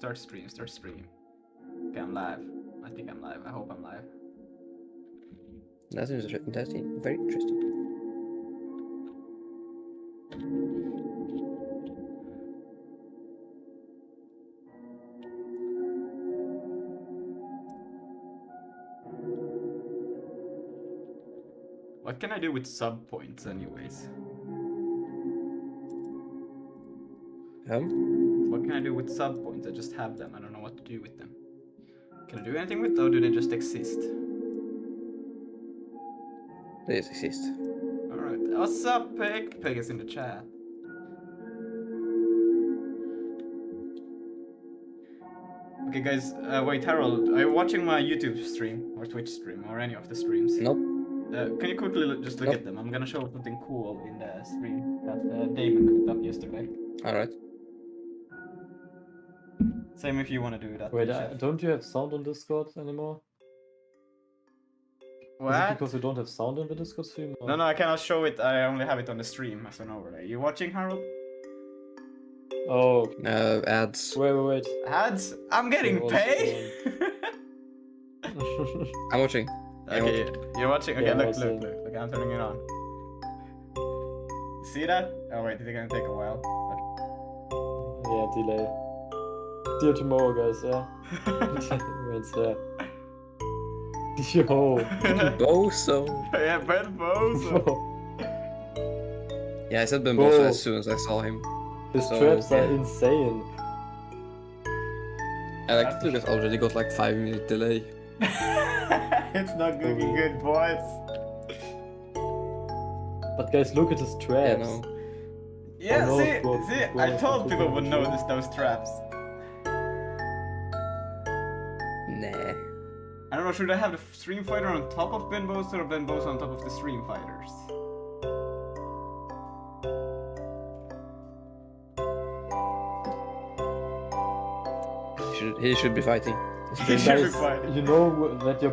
Start stream. Okay, I'm live. I think I'm live. I hope I'm live. That's interesting. Very interesting. What can I do with sub points, anyways? What can I do with sub points? I just have them. I don't know what to do with them. Can I do anything with them, or do they just exist? They just exist. Alright. What's up, Pig? Pig is in the chat. Okay, guys. Wait, Harold. Are you watching my YouTube stream, or Twitch stream, or any of the streams? Nope. Can you quickly just look at them? I'm gonna show something cool in the stream that Damon cooked up yesterday. Alright. Same if you want to do that. Wait, don't you have sound on Discord anymore? What? Is it because you don't have sound in the Discord stream? Or? No, I cannot show it. I only have it on the stream as an overlay. You watching, Harold? Oh. Ads. Wait. Ads? I'm getting paid? I'm watching. Okay, you're watching? Okay, Yeah, look, I'm turning it on. See that? Oh wait, it's gonna take a while. Yeah, delay. See you tomorrow, guys, yeah? Wednesday. Yo! Bozo! Yeah, Ben Bozo! Yeah, I said Ben Bozo as soon as I saw him. His So, traps are yeah. insane. I like Lucas already got like 5-minute delay. It's not looking good, boys. But guys, look at his Yeah, traps. no. Yeah, Oh, no, see, I told people would notice those traps. Nah. I don't know, should I have the StreamFighter on top of Ben Bozo or Ben Bozo on top of the StreamFighters? He should be fighting. He should be Guys, fighting. you know that your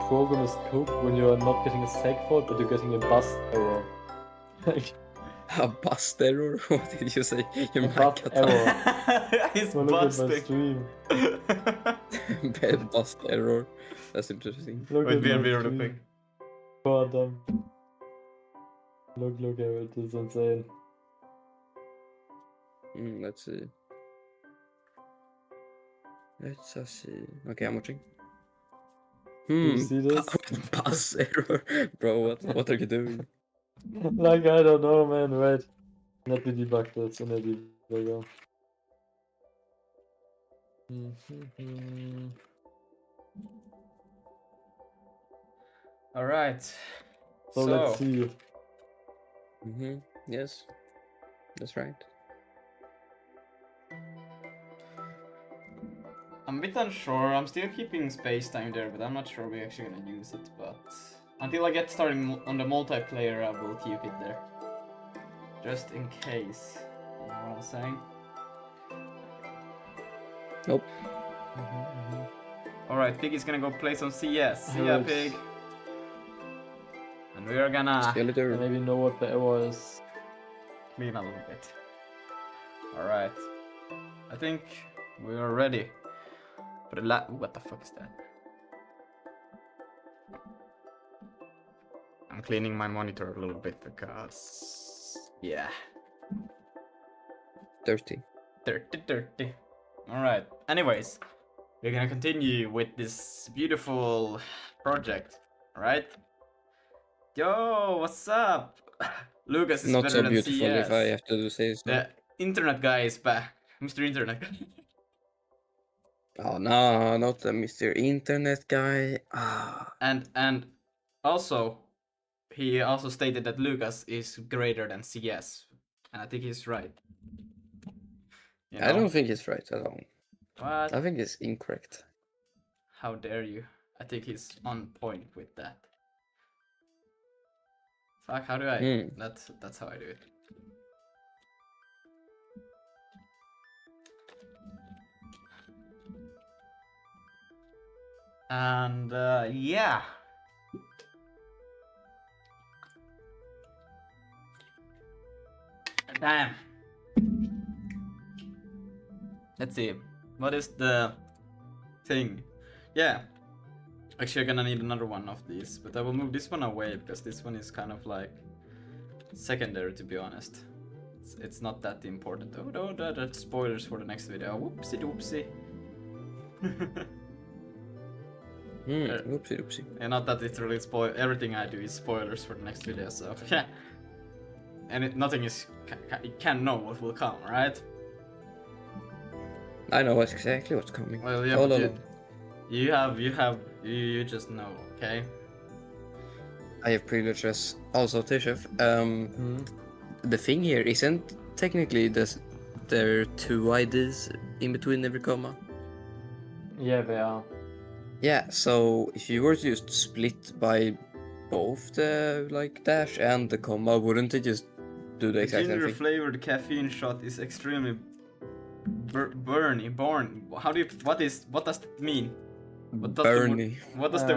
program is cooked when you are not getting a seg fault, but you're getting a bust error. A bust error? What did you say? Your mic bust cut out. error. He's So look at my busting. stream. Bad bust error. That's interesting. Look Wait, at be my a bit stream. quick. God damn. Look at it, it's insane. Let's see. Let's see. Okay, I'm watching. Do you see this? Bus error. Bro, what are you doing? Like, I don't know, man, wait. Let me debug this in a debugger. Alright. So let's see. Yes. That's right. I'm a bit unsure. I'm still keeping space time there, but I'm not sure we're actually gonna use it. But until I get started on the multiplayer, I will keep it there. Just in case. You know what I'm saying? Nope. Alright, Pig is gonna go play some CS. See ya, Nice. Pig. And we are gonna See you later. I maybe know what the error is. clean a little bit. Alright. I think we are ready. But what the fuck is that? I'm cleaning my monitor a little bit because... yeah. Dirty. Dirty. Alright, anyways. We're gonna continue with this beautiful project, alright? Yo, what's up? Lucas is Not better so than beautiful CS. if I have to say so. The internet guy is back. Mr. Internet guy. Oh no, not the Mr. Internet guy. Ah. And also, he also stated that Lucas is greater than CS. And I think he's right. You I know? don't think he's right at all. What? I think it's incorrect. How dare you? I think he's on point with that. Fuck, how do I? That's how I do it. And yeah. Damn. Let's see. What is the thing? Yeah. Actually, I'm gonna need another one of these, but I will move this one away because this one is kind of like secondary, to be honest. It's not that important. Oh no, that's spoilers for the next video. Whoopsie doopsie. Oopsie doopsie. And not that it's really everything I do is spoilers for the next video, so yeah. And nothing is, it can know what will come, right? I know exactly what's coming. Well, yeah, All but along. you just know, okay? I have privileges. Also, Tishef, the thing here isn't technically there are 2 IDs in between every comma. Yeah, they are. Yeah, so if you were to just split by both the like dash and the comma, wouldn't it just do the The exact same ginger thing? flavored caffeine shot is extremely born. How do you, what does that mean? What does Burny. what does the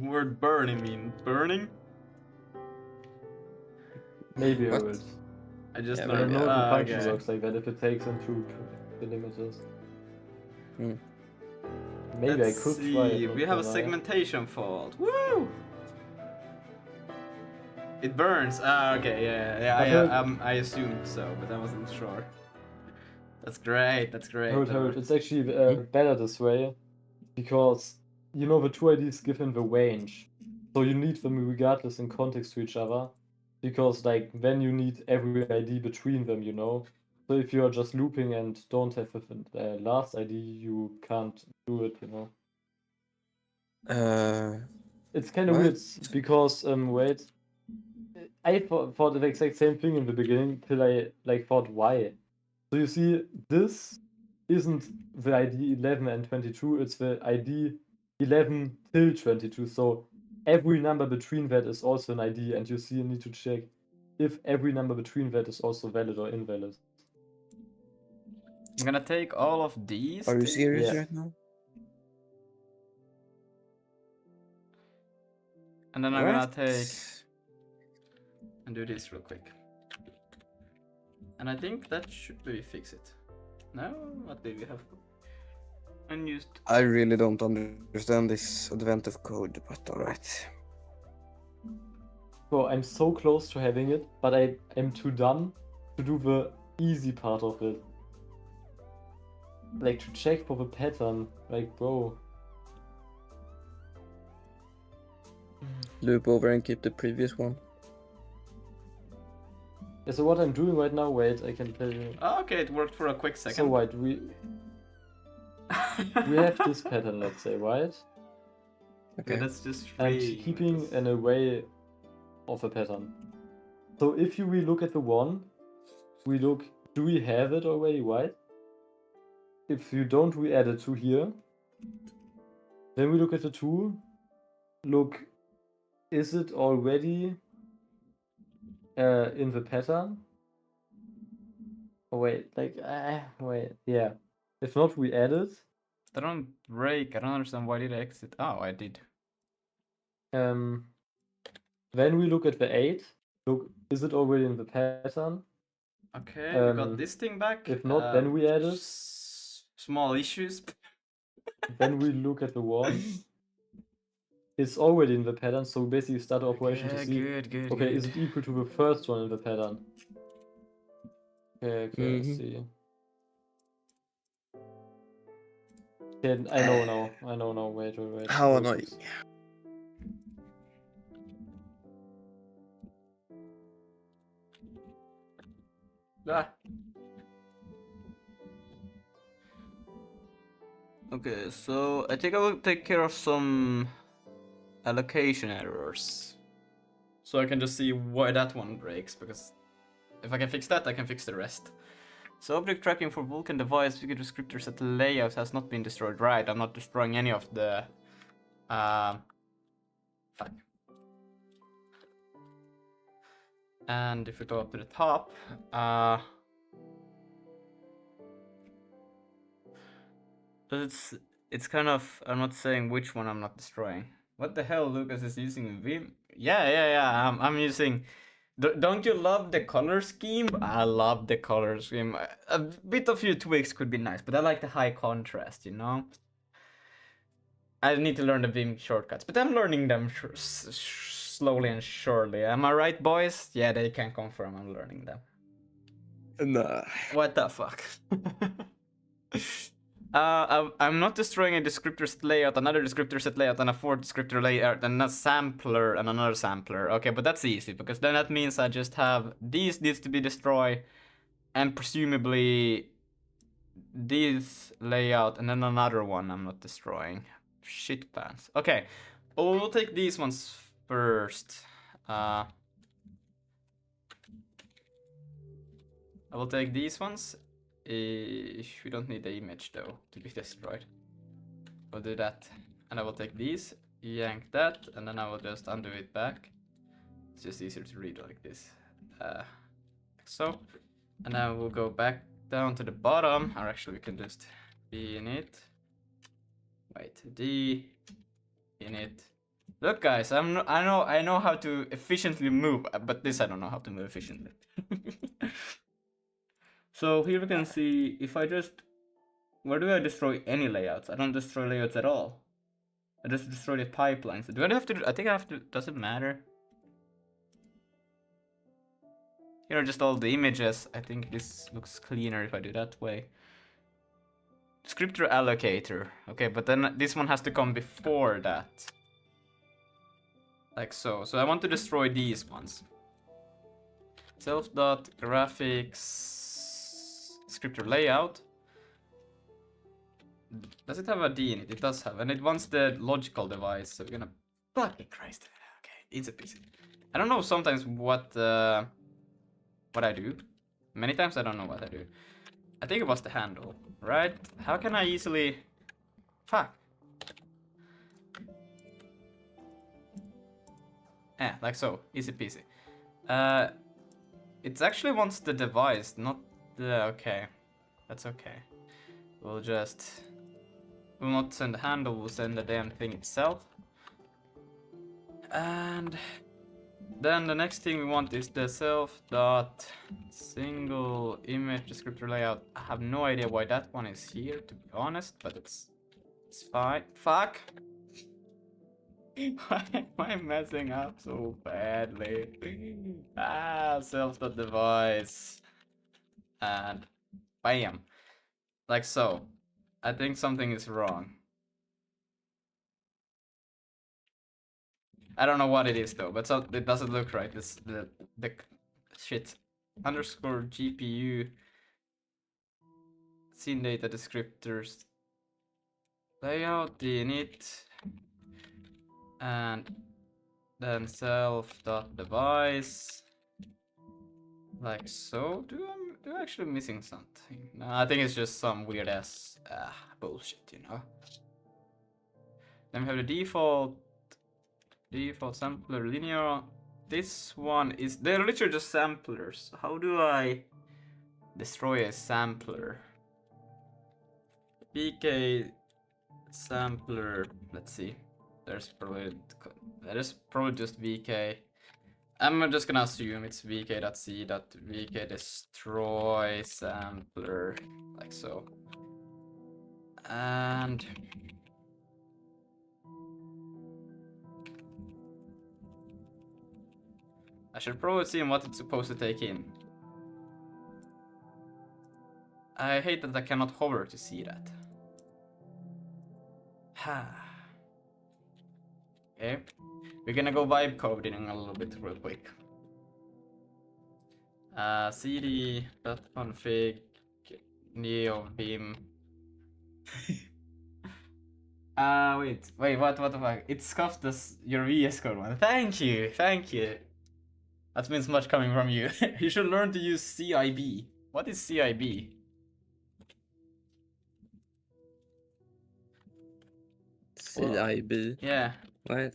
word burny mean? Burning? Maybe What? I would. I just Yeah, I don't know if the Ah, function okay. works like that, if it takes into the limiters. Hmm. Maybe Let's I could see. try it. We have a segmentation fault. Woo! It burns. Ah, okay, yeah. I assumed so, but I wasn't sure. That's great. That's great. Hold. It's actually better this way, because you know the 2 IDs give him the range, so you need them regardless in context to each other, because like then you need every ID between them, you know. So if you are just looping and don't have the last ID, you can't do it, you know. It's kind of What? weird because wait, I thought the exact same thing in the beginning till I like thought why. So you see, this isn't the ID 11 and 22, it's the ID 11 till 22. So every number between that is also an ID, and you see you need to check if every number between that is also valid or invalid. I'm gonna take all of these. Are you serious Yeah. right now? And then I'm gonna What? take and do this real quick. And I think that should be fix it. No? What did we have? Unused. I really don't understand this advent of code, but alright. So I'm so close to having it, but I am too dumb to do the easy part of it. Like to check for the pattern. Like, bro. Loop over and keep the previous one. Yeah, so what I'm doing right now, wait, I can tell you. Oh, okay, it worked for a quick second. So wait, we have this pattern, let's say, right? Okay, that's just And free. keeping an array of a pattern. So if you relook at the 1, we look, do we have it already, right? If you don't, we add a 2 here. Then we look at the 2. Look, is it already in the pattern? Oh wait, like, wait, yeah. If not, we add it. I don't break. I don't understand why did I exit. Oh, I did. Then we look at the 8. Look, is it already in the pattern? Okay, we got this thing back. If not, then we add it. Small issues. Then we look at the 1. It's already in the pattern, so we basically start the operation to see. Good. Okay, is it equal to the first one in the pattern? Okay, let's see. Okay, I know now. Wait. How annoying. Ah. Okay, so I think I will take care of some allocation errors. So I can just see why that one breaks, because if I can fix that, I can fix the rest. So object tracking for Vulkan device, figure descriptor set layout has not been destroyed. Right, I'm not destroying any of the... fuck. And if we go up to the top, it's kind of, I'm not saying which one I'm not destroying. What the hell, Lucas is using Vim? Yeah, I'm using Don't you love the color scheme? I love the color scheme. A bit of few tweaks could be nice, but I like the high contrast, you know? I need to learn the Vim shortcuts, but I'm learning them slowly and surely. Am I right, boys? Yeah, they can confirm I'm learning them. Nah. What the fuck? I'm not destroying a descriptor set layout, another descriptor set layout, and a fourth descriptor layout, and a sampler, and another sampler. Okay, but that's easy, because then that means I just have these needs to be destroyed, and presumably this layout, and then another one I'm not destroying. Shit pants. Okay, we'll take these ones first. I will take these ones. We don't need the image though to be destroyed. We'll do that, and I will take these, yank that, and then I will just undo it back. It's just easier to read like this. Like so, and then we'll go back down to the bottom, or actually we can just be in it. Wait, D in it. Look, guys, I know how to efficiently move, but this I don't know how to move efficiently. So here we can see if I just, where do I destroy any layouts? I don't destroy layouts at all. I just destroy the pipelines. Do I have to? I think I have to. Does it matter? Here are just all the images. I think this looks cleaner if I do that way. Descriptor allocator. Okay, but then this one has to come before that. Like so. So I want to destroy these ones. Self.graphics descriptor layout. Does it have a D in it? It does have, and it wants the logical device. So we're gonna. Fucking Christ. Okay, it's a piece. I don't know sometimes what I do. Many times I don't know what I do. I think it was the handle, right? How can I easily... Fuck. Yeah, like so. Easy peasy. It actually wants the device, not the... Okay. That's okay. We'll just... We'll not send the handle, we'll send the damn thing itself. And... Then the next thing we want is the self.single image descriptor layout. I have no idea why that one is here, to be honest, but it's fine. Fuck! Why am I messing up so badly? Self.device. And bam. Like so. I think something is wrong. I don't know what it is though, but so it doesn't look right. It's the shit underscore GPU scene data descriptors layout init and then self.device like so. Do I actually missing something? No, I think it's just some weird ass bullshit, you know. Then we have the default sampler linear. This one is, they're literally just samplers. How do I destroy a sampler? BK sampler, let's see. There's probably just VK. I'm just gonna assume it's vk.c.vk destroy sampler, like so. And I should probably see what it's supposed to take in. I hate that I cannot hover to see that. Okay, we're gonna go vibe coding a little bit real quick. cd.config neovim. Wait, what the fuck? It scuffed your VS Code one. Thank you. That means much coming from you. You should learn to use CIB. What is CIB? CIB? Yeah. What?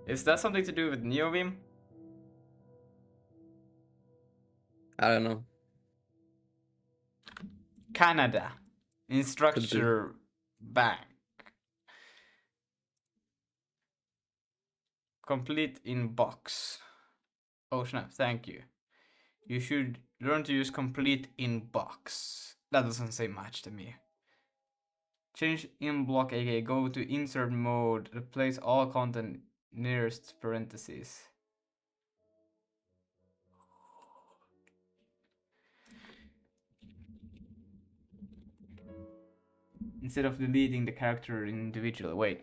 Is that something to do with NeoVim? I don't know. Canada. Instructor Bank. Complete in box. Oh snap, thank you. You should learn to use complete in box. That doesn't say much to me. Change in block, aka go to insert mode, replace all content nearest parentheses. Instead of deleting the character individually. Wait.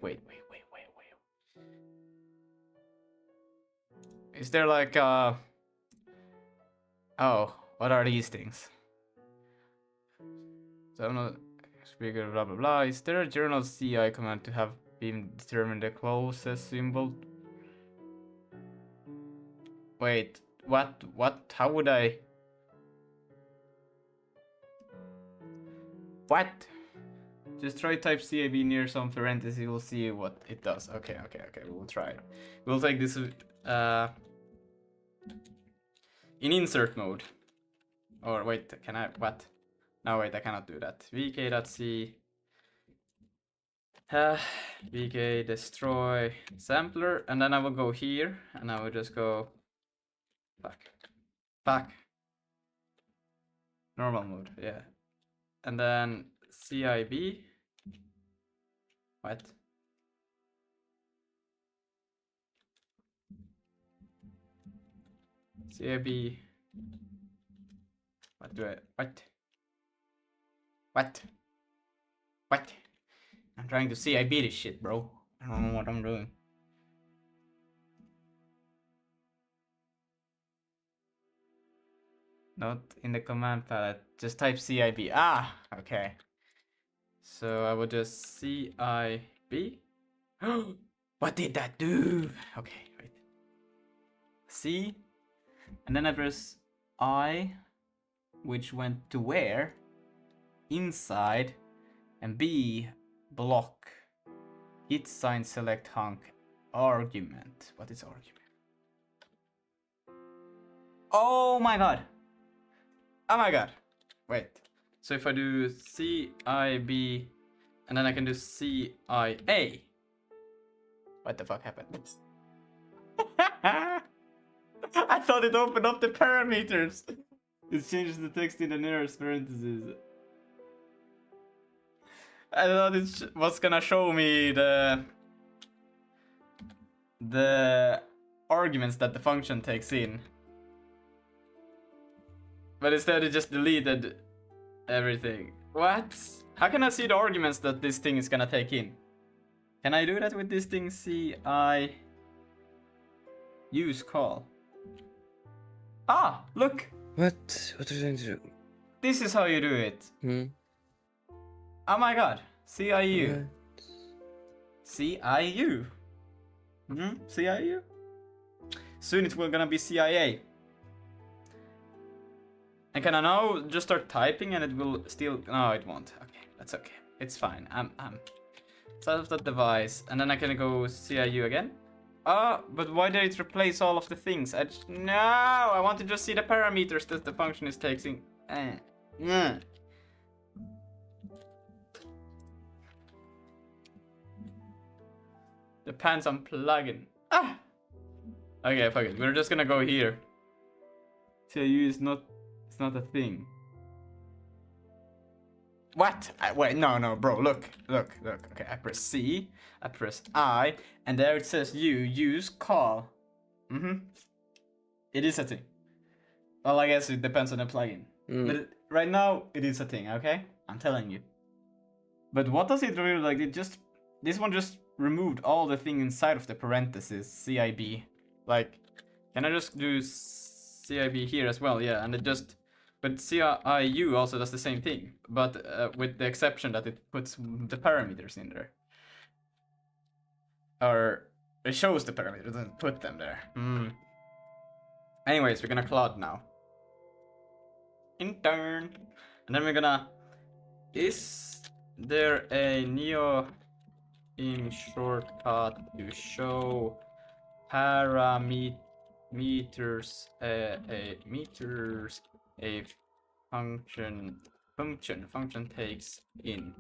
Is there like oh, what are these things? So I'm not speaker blah blah blah. Is there a journal CI command to have been determined the closest symbol? Wait, what? How would I? What? Just try type CAB near some parentheses, we'll see what it does. Okay, we'll try it. We'll take this in insert mode. Or wait, can I, what? No, wait, I cannot do that. vk.c vk destroy sampler, and then I will go here, and I will just go back. Normal mode, yeah. And then CIB. What? CIB. What do I? What? I'm trying to CIB this shit, bro. I don't know what I'm doing. Not in the command palette. Just type CIB. Ah, okay. So I will just CIB. What did that do? Okay, wait. C, and then I press I, which went to where? Inside, and B, block. Hit sign select hunk. Argument. What is argument? Oh my god. Oh my god. Wait. So if I do CIB and then I can do CIA. What the fuck happened? I thought it opened up the parameters. It changes the text in the nearest parentheses. I thought it was gonna show me the arguments that the function takes in. But instead it just deleted everything. What? How can I see the arguments that this thing is gonna take in? Can I do that with this thing? CI use call. Ah, look! What? What are you going to do? This is how you do it. Oh my god. CIU. CIU. CIU. Soon it will gonna be CIA. And can I now just start typing and it will still... No, it won't. Okay, that's okay. It's fine. I'm out of that device. And then I can go CIU again. But why did it replace all of the things? No, I want to just see the parameters that the function is taking. Depends on plugin. Okay, fuck it. We're just gonna go here. CIU is not... It's not a thing. What? Wait, no, bro. Look. Okay, I press C, I press I, and there it says use call. It is a thing. Well, I guess it depends on the plugin. But right now, it is a thing, okay? I'm telling you. But what does it really like? This one just removed all the thing inside of the parentheses, CIB. Like, can I just do CIB here as well? Yeah, and it just... But CIU also does the same thing, but with the exception that it puts the parameters in there. Or it shows the parameters, doesn't put them there. Anyways, we're gonna cloud now. Intern. And then we're gonna... Is there a neo im shortcut to show parameters a function takes in?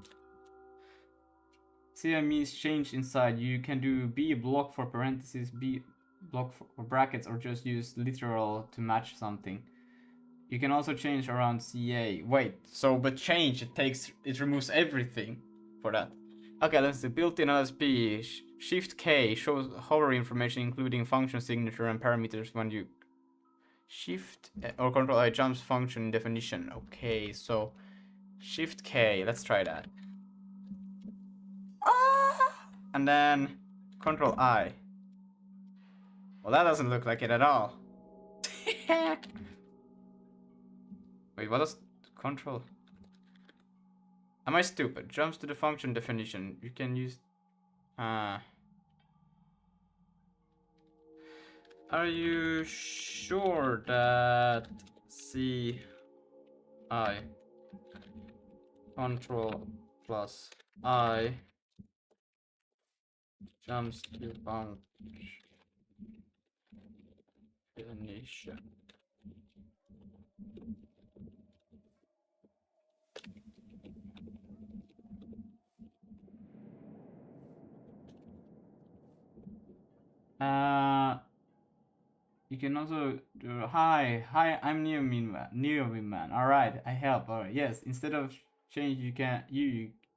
CI means change inside. You can do B block for parentheses, B block for brackets or just use literal to match something. You can also change around CA. Wait, so but change it removes everything for that. Okay, let's see. Built-in LSP Shift K shows hover information including function signature and parameters when you Shift or Control I jumps function definition. Okay, so Shift K. Let's try that. And then Control I. Well, that doesn't look like it at all. Wait, what does Control? Am I stupid? Jumps to the function definition. You can use. Are you sure that C I Control plus I jumps to function definition? You can also do hi, I'm Neomin man. All right, I help. All right, yes. Instead of change, you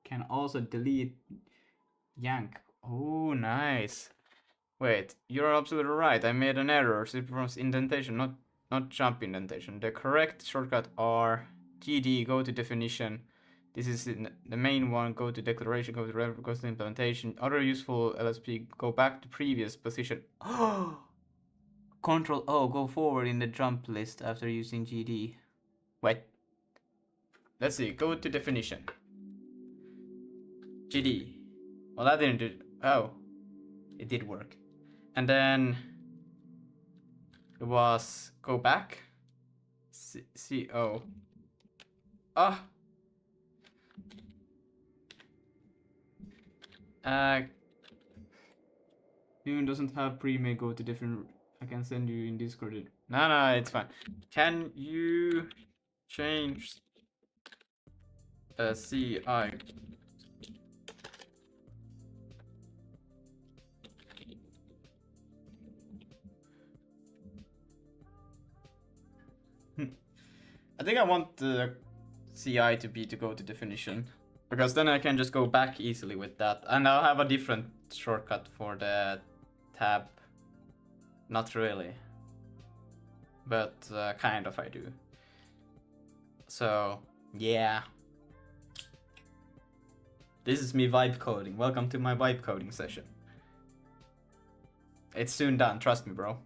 can also delete yank. Oh, nice. Wait, you're absolutely right. I made an error. It was indentation, not jump indentation. The correct shortcut are GD. Go to definition. This is the main one. Go to declaration. Go to implementation. Other useful LSP. Go back to previous position. Oh. Control O, go forward in the jump list after using GD. Wait. Let's see, go to definition. GD. Well, that didn't do. Oh. It did work. And then it was go back. CO. Ah. Noon doesn't have pre-made go to different. I can send you in Discord. No, it's fine. Can you change CI? I think I want the CI to be to go to definition, because then I can just go back easily with that, and I'll have a different shortcut for the tab. Not really, but kind of I do. So yeah, this is me vibe coding. Welcome to my vibe coding session. It's soon done, trust me, bro.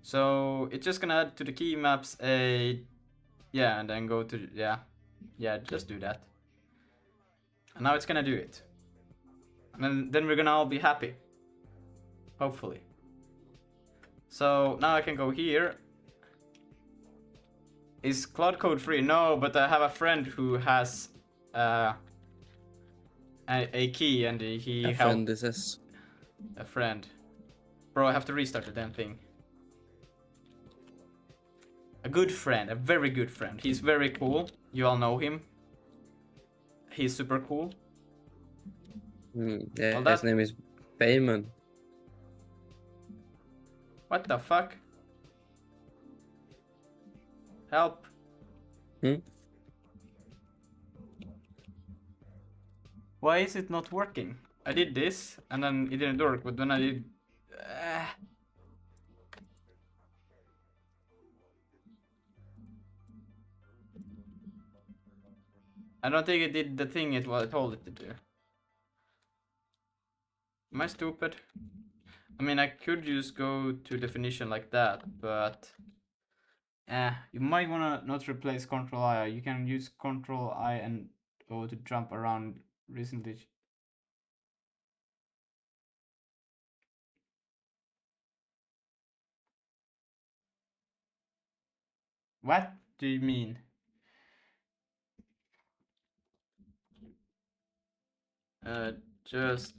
So it's just gonna add to the key maps a, yeah, and then go to, yeah, just do that. And now it's gonna do it. And then we're gonna all be happy. Hopefully. So now I can go here. Is Cloud Code free? No, but I have a friend who has a key, and he A friend, this is. A friend. Bro, I have to restart the damn thing. A good friend, a very good friend. He's very cool. You all know him. He's super cool. Yeah, Well, his name is Bayman. What the fuck? Help. Why is it not working? I did this, and then it didn't work, but when I did... I don't think it did the thing it told it to do. Am I stupid? I mean, I could just go to definition like that, but... you might wanna not replace Control I. You can use Control I and O to jump around recently. What do you mean? Just...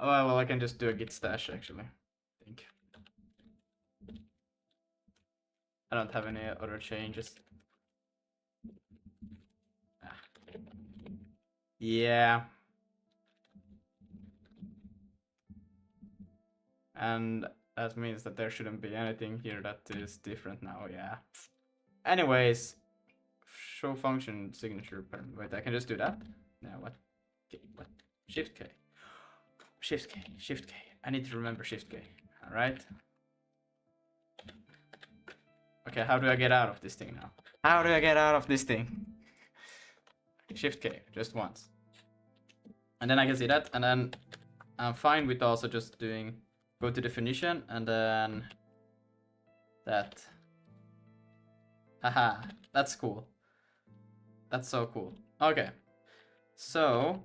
Oh, well, I can just do a git stash, actually. I think. I don't have any other changes. Yeah. And that means that there shouldn't be anything here that is different now, yeah. Anyways, show function signature parent. Wait, I can just do that? No, what? Okay, what? Shift K. Shift K, Shift K. I need to remember Shift K. Alright. Okay, how do I get out of this thing now? How do I get out of this thing? Shift K, just once. And then I can see that, and then I'm fine with also just doing go to definition and then that. Haha, that's cool. That's so cool. Okay. So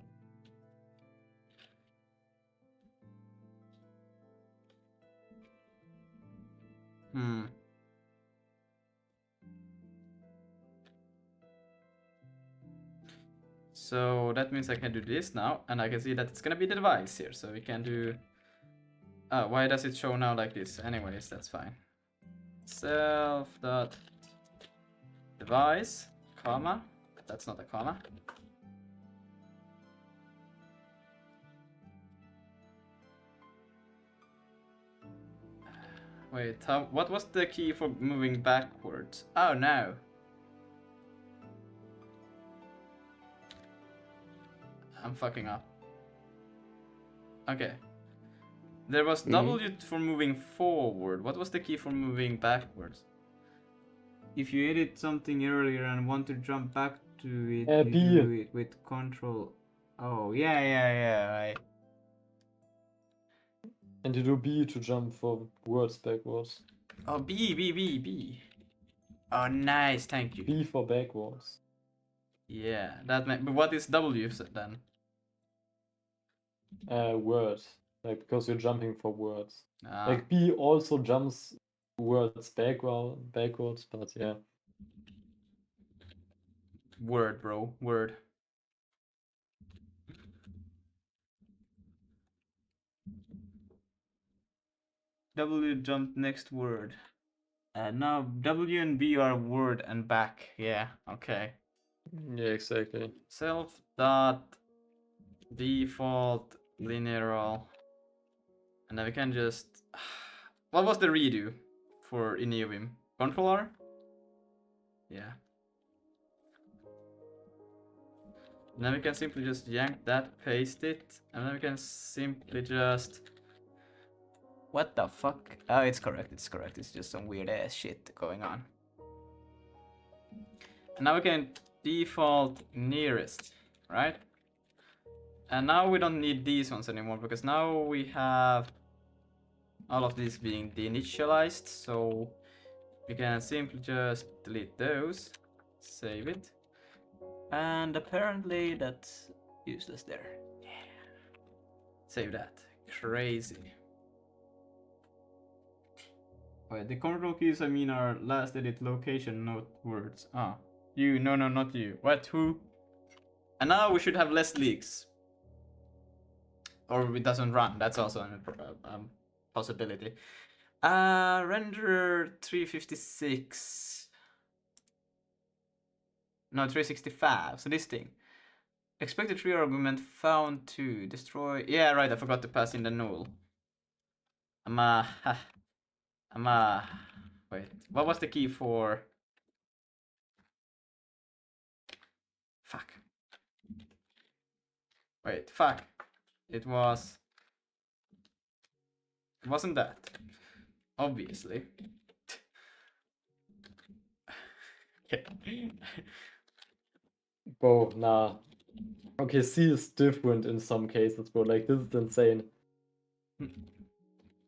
So that means I can do this now, and I can see that it's gonna be the device here. So we can do. Oh, why does it show now like this? Anyways, that's fine. Self dot device, comma. That's not a comma. Wait, what was the key for moving backwards? Oh no. I'm fucking up. Okay. There was W for moving forward. What was the key for moving backwards? If you edit something earlier and want to jump back to it, you do it with control. Oh, yeah, right. And you do B to jump forwards, backwards. Oh, B. Oh, nice, thank you. B for backwards. Yeah, that but what is W then? Word. Like, because you're jumping forwards. Ah. Like, B also jumps words backwards, but yeah. Word, bro. Word. W jumped next word. Now W and B are word and back. Yeah, okay. Yeah, exactly. Self dot default linear. And then we can just. What was the redo for Ineovim? Controller? Yeah. And then we can simply just yank that, paste it, and then we can simply just. What the fuck? Oh, it's correct, it's correct. It's just some weird ass shit going on. And now we can default nearest, right? And now we don't need these ones anymore because now we have all of these being deinitialized, so we can simply just delete those, save it, and apparently that's useless there. Yeah. Save that. Crazy. Wait, the control keys I mean are last edit location note words. Ah, you, no, not you. What, who? And now we should have less leaks. Or it doesn't run, that's also a possibility. Render 356. No, 365, so this thing. Expected tree argument found to destroy. Yeah, right, I forgot to pass in the null. Wait, what was the key for? Fuck. Wait, fuck. It wasn't that. Obviously. Bro, nah. Okay, C is different in some cases, bro. Like, this is insane.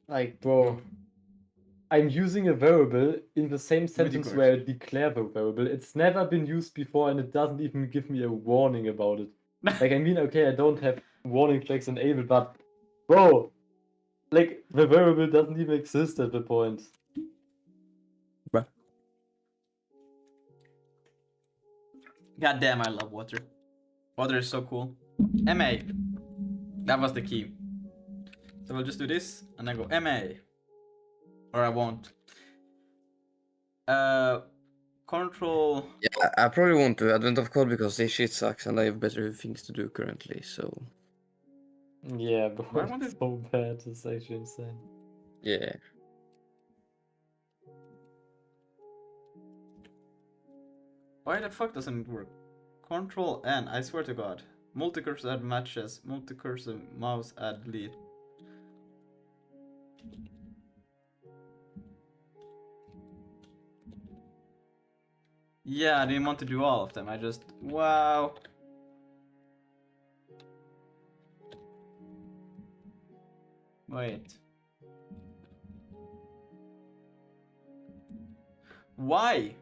Like, bro, I'm using a variable in the same sentence where I declare the variable. It's never been used before and it doesn't even give me a warning about it. Like, I mean, okay, I don't have warning flags enabled, but, bro, like, the variable doesn't even exist at the point. Bruh. God damn, I love water. Water is so cool. MA. That was the key. So we'll just do this and then go MA. Or I won't. Control. Yeah, I probably won't do Advent of Code because this shit sucks and I have better things to do currently, so... Yeah, bro, Why won't it's it- so bad. It's actually insane. Yeah. Why the fuck doesn't it work? Control N, I swear to god. Multi-cursor add matches, multi-cursor mouse add lead. Yeah, I didn't want to do all of them, I just... Wow. Wait. Why?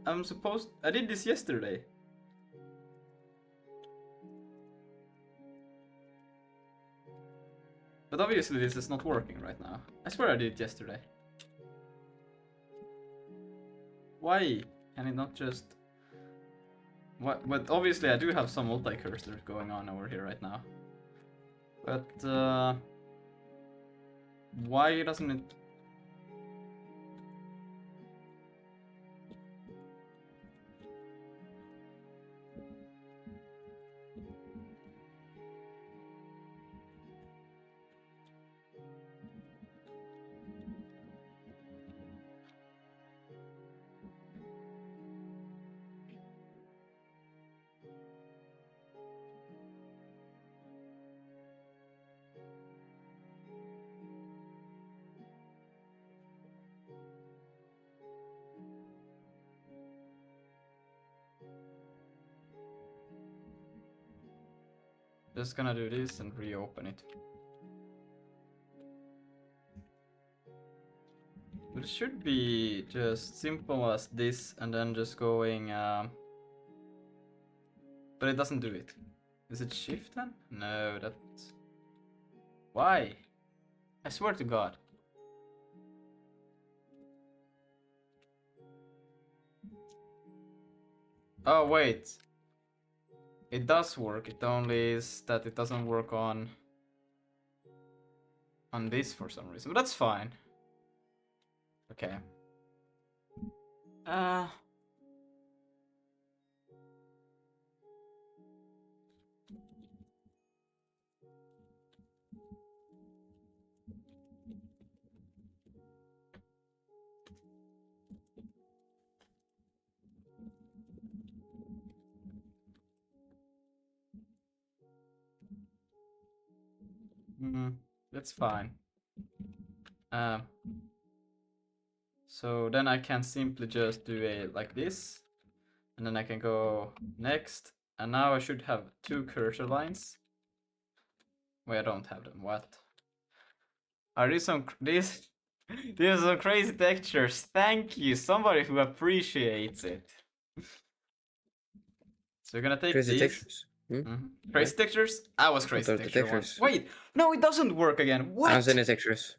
I'm supposed... I did this yesterday. But obviously this is not working right now. I swear I did it yesterday. Why can it not just... What? But obviously I do have some multi-cursor going on over here right now. But why doesn't it... Just gonna do this and reopen it. But it should be just simple as this and then just going... But it doesn't do it. Is it shift then? No, that's... Why? I swear to god. Oh wait. It does work, it only is that it doesn't work on this for some reason, but that's fine. Okay. That's fine. So then I can simply just do a like this, and then I can go next, and now I should have 2 cursor lines. Wait, I don't have them. What? Are these some these are some crazy textures? Thank you, somebody who appreciates it. So we're gonna take Crazy these. textures. Crazy textures? I was crazy What are the texture textures? once. Wait, no, it doesn't work again. What? How's any textures?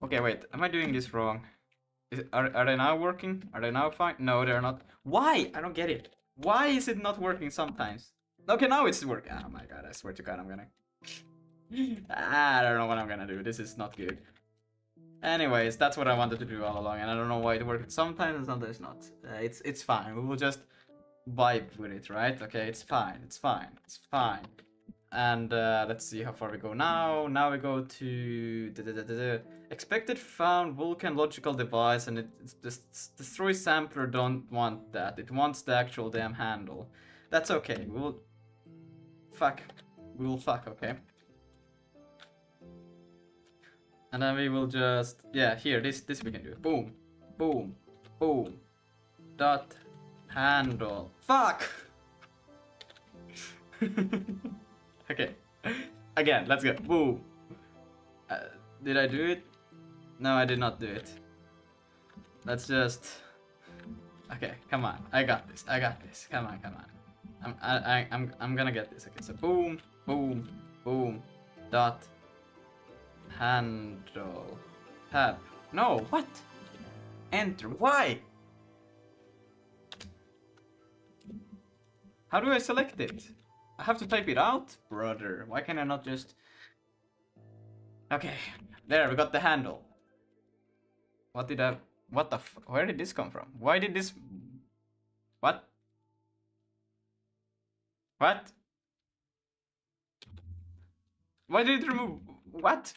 Okay, wait. Am I doing this wrong? Are they now working? Are they now fine? No, they're not. Why? I don't get it. Why is it not working sometimes? Okay, now it's working. Oh my god, I swear to god I'm gonna... I don't know what I'm gonna do. This is not good. Anyways, that's what I wanted to do all along, and I don't know why it worked sometimes and sometimes not. It's fine. We will just vibe with it, right? Okay, it's fine. It's fine. It's fine. And let's see how far we go now. Now we go to expected found Vulkan logical device, and it's just destroy sampler. Don't want that. It wants the actual damn handle. That's okay. We will fuck. We will fuck. Okay. And then we will just, yeah, here, this we can do. Boom, boom, boom. Dot handle. Fuck! Okay. Again, let's go. Boom. Did I do it? No, I did not do it. Let's just... Okay, come on. I got this. I got this. Come on, come on. I'm gonna get this. Okay, so boom, boom, boom. Dot handle tab. No, what? Enter. Why? How do I select it? I have to type it out? Brother, why can I not just... Okay, there, we got the handle. What did I... What the where did this come from? Why did this... What? What? Why did it remove... What?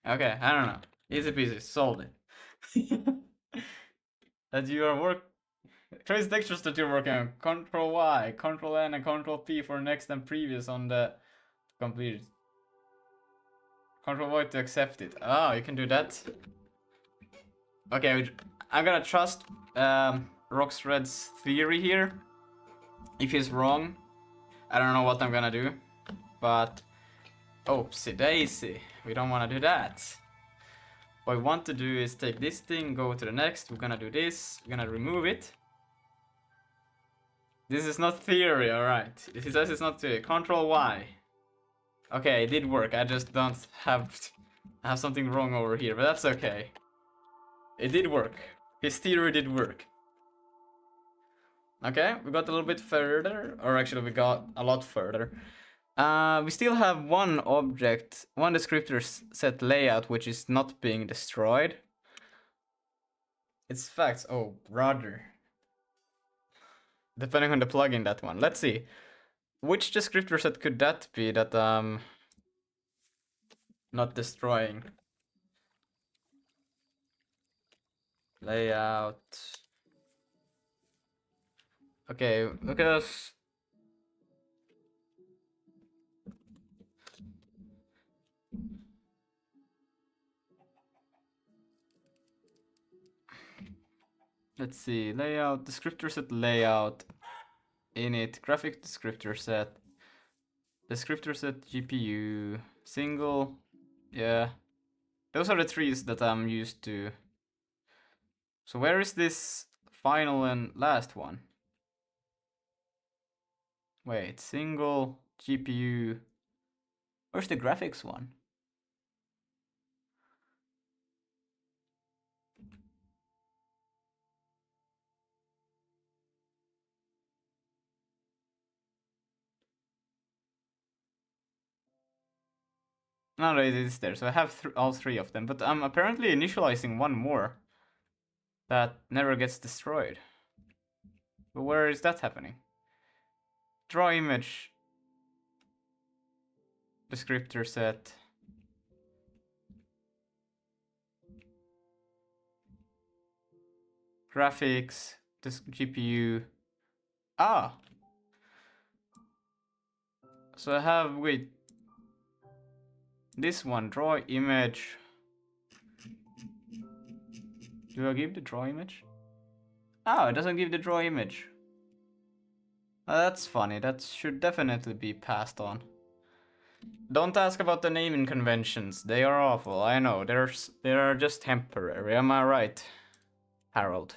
Okay, I don't know. Easy peasy, solved it. That you are trace textures that you're working on. Control Y, Control N, and Control P for next and previous on the completed. Control Y to accept it. Oh, you can do that. Okay, I'm gonna trust Roxred's theory here. If he's wrong, I don't know what I'm gonna do. But, oopsie daisy, we don't wanna do that. What we want to do is take this thing, go to the next, we're gonna do this, we're gonna remove it. This is not theory, alright. He says it's not theory. Control Y. Okay, it did work, I just don't have... I have something wrong over here, but that's okay. It did work. His theory did work. Okay, we got a little bit further, or actually we got a lot further. We still have one object, one descriptor set layout, which is not being destroyed. It's facts. Oh, brother. Depending on the plugin, that one. Let's see. Which descriptor set could that be that not destroying? Layout. Okay, because let's see, layout, descriptor set layout, init, graphic descriptor set GPU, single, yeah. Those are the trees that I'm used to. So where is this final and last one? Wait, single, GPU. Where's the graphics one? No, it is there. So I have all three of them, but I'm apparently initializing one more that never gets destroyed. But where is that happening? Draw image. Descriptor set. Graphics. This GPU. Ah! So I have, wait. This one, draw image. Do I give the draw image? Oh, it doesn't give the draw image. That's funny, that should definitely be passed on. Don't ask about the naming conventions, they are awful, I know, they are just temporary, am I right, Harold?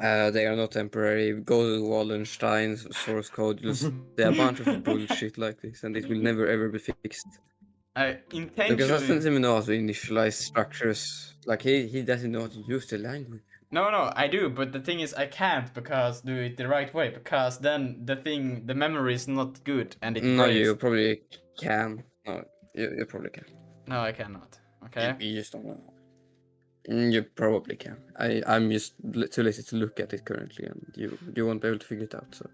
They are not temporary. Go to Wallenstein's source code, you'll see a bunch of bullshit like this, and it will never ever be fixed. I Because intentionally... doesn't even know how to initialize structures. Like he doesn't know how to use the language. No, I do, but the thing is I can't because do it the right way, because then the memory is not good and it No, breaks. you probably can. No, you probably can. No, I cannot, okay? You just don't know. You probably can. I'm just too lazy to look at it currently, and you won't be able to figure it out. So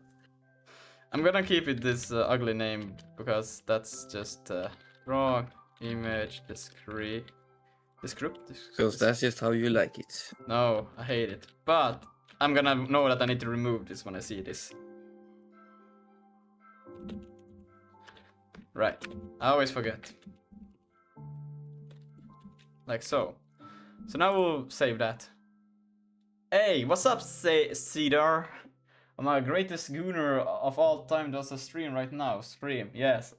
I'm gonna keep it this ugly name because that's just draw image descript. because that's just how you like it. No, I hate it. But I'm gonna know that I need to remove this when I see this. Right. I always forget. Like so. So now we'll save that. Hey, what's up, Cedar? My greatest gooner of all time does a stream right now. Stream, yes.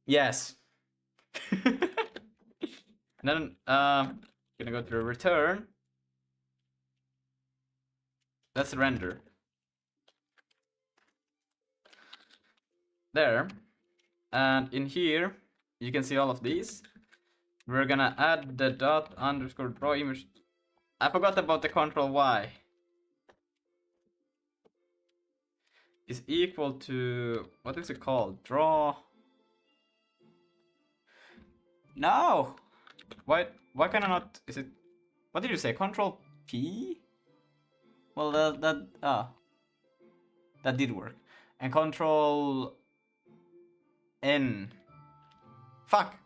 Yes. And then, gonna go to the return. Let's render. There. And in here, you can see all of these. We're gonna add the dot underscore draw image. I forgot about the control Y. Is equal to, what is it called? Draw. No! Why can I not? Is it? What did you say? Control P? Well, that did work. And Control N. Fuck!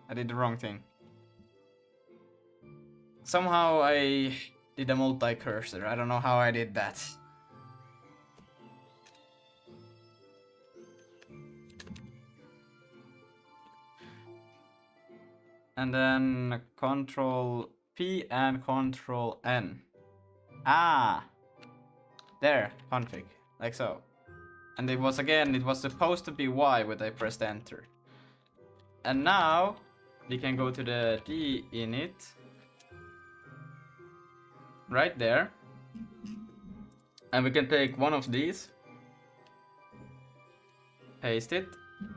I did the wrong thing. Somehow I did a multi-cursor. I don't know how I did that. And then Control P and Control N. Ah! There, config. Like so. And it was supposed to be Y when I pressed enter. And now we can go to the D init. Right there. And we can take one of these. Paste it.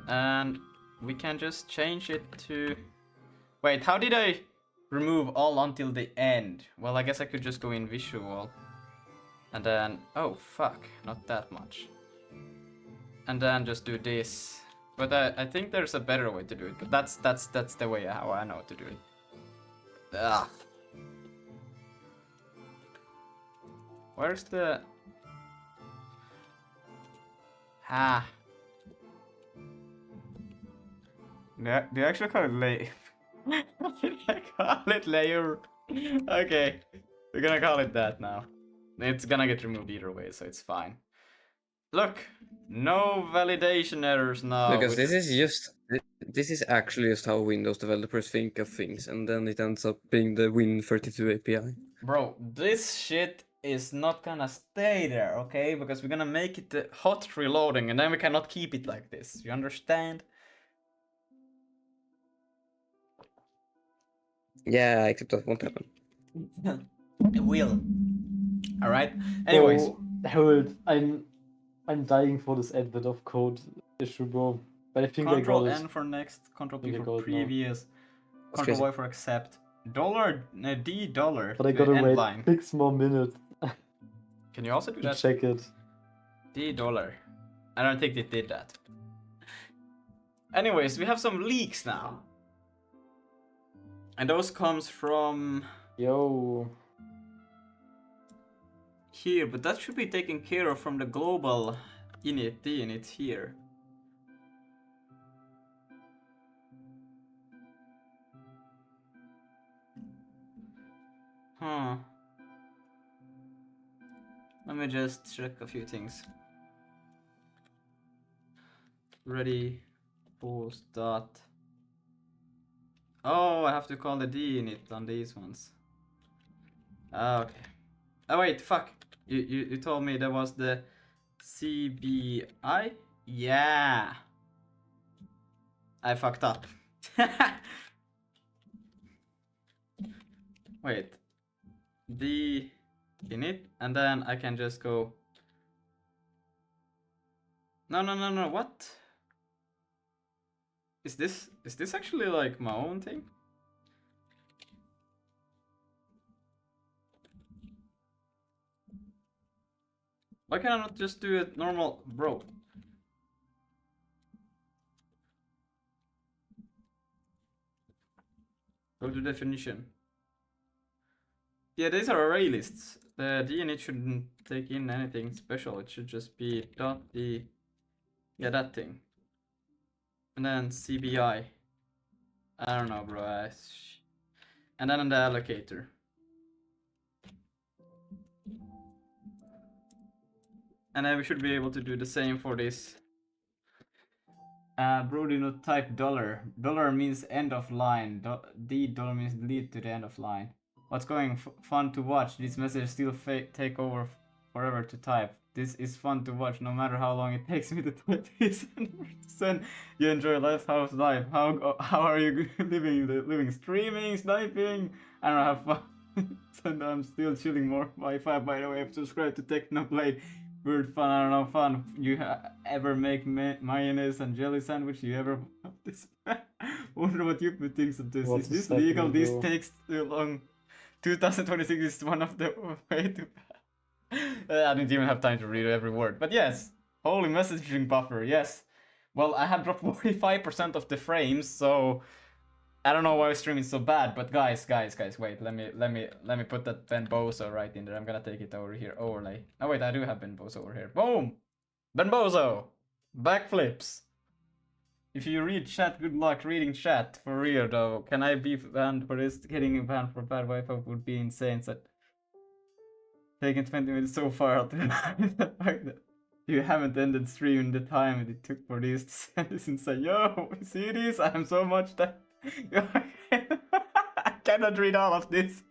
And we can just change it to... Wait, how did I remove all until the end? Well, I guess I could just go in visual. And then... Oh, fuck. Not that much. And then just do this. But I think there's a better way to do it. But that's the way how I know to do it. Ugh. Where's the... Ah. Do you actually call it layer? Did I call it layer? Okay. We're gonna call it that now. It's gonna get removed either way, so it's fine. Look! No validation errors now. Because this is actually just how Windows developers think of things, and then it ends up being the Win32 API. Bro, this shit is not gonna stay there, okay? Because we're gonna make it hot reloading, and then we cannot keep it like this. You understand? Yeah, except that won't happen. It will. Alright. Anyways. So, Harold, I'm dying for this advent of code issue, bro. But I think Control I got N it. for next, Control P I for got it now. previous, That's Control crazy. Y for accept, $D dollar But I to gotta end wait line. 6 more minutes Can you also do to that? check it. $D dollar. I don't think they did that. Anyways, we have some leaks now. And those comes from Yo. here, but that should be taken care of from the global init, D init here. Huh. Let me just check a few things. Ready, post dot. Oh, I have to call the D init on these ones. Okay. Oh wait, fuck. You told me there was the CBI? Yeah. I fucked up. Wait. D init, and then I can just go. No, what? Is this actually like my own thing? Why can I not just do it normal, bro? Go to definition. Yeah, these are array lists. The DNit shouldn't take in anything special. It should just be dot D. Yeah, that thing. And then CBI. I don't know, bro. And then the allocator. And then we should be able to do the same for this. Bro, do not type dollar. Dollar means end of line. D dollar means delete to the end of line. What's going fun to watch? This message still take over forever to type. This is fun to watch, no matter how long it takes me to type this. You enjoy life, how's life? How are you living? Streaming, sniping? I don't know, have fun. And I'm still chilling more Wi-Fi. By the way, I've subscribed to Technoblade. Weird fun, I don't know, fun. You ever make mayonnaise and jelly sandwich? You ever have this? Wonder what you thinks of this. What's Is this the legal? second This row? takes too long. 2026 is one of the way too bad. I didn't even have time to read every word. But yes, holy messaging buffer, yes. Well, I have dropped 45% of the frames, so I don't know why streaming is so bad, but guys, wait, let me put that Ben Bozo right in there. I'm gonna take it over here, overlay. Oh wait, I do have Ben Bozo over here. Boom! Ben Bozo! Backflips! If you read chat, good luck reading chat, for real though. Can I be banned for this? Getting banned for bad Wi-Fi would be insane. So taking 20 minutes so far. The fact that you haven't ended streaming the time it took for this to send this insane. Yo, see this? I'm so much that I cannot read all of this.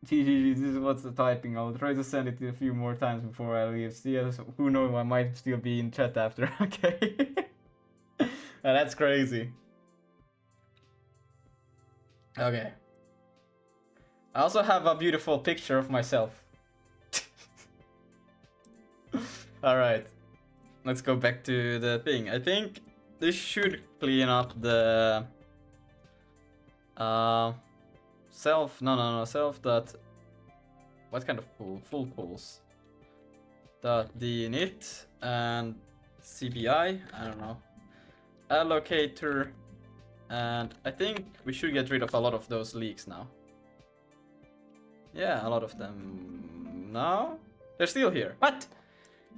GGG, this is what's the typing. I'll try to send it a few more times before I leave. See, who knows, I might still be in chat after. Okay. That's crazy. Okay. I also have a beautiful picture of myself. Alright. Let's go back to the thing. I think this should clean up the self dot what kind of pool? Full pools. Dot the init and CPI, I don't know. Allocator, and I think we should get rid of a lot of those leaks now. Yeah, a lot of them. No? They're still here. What?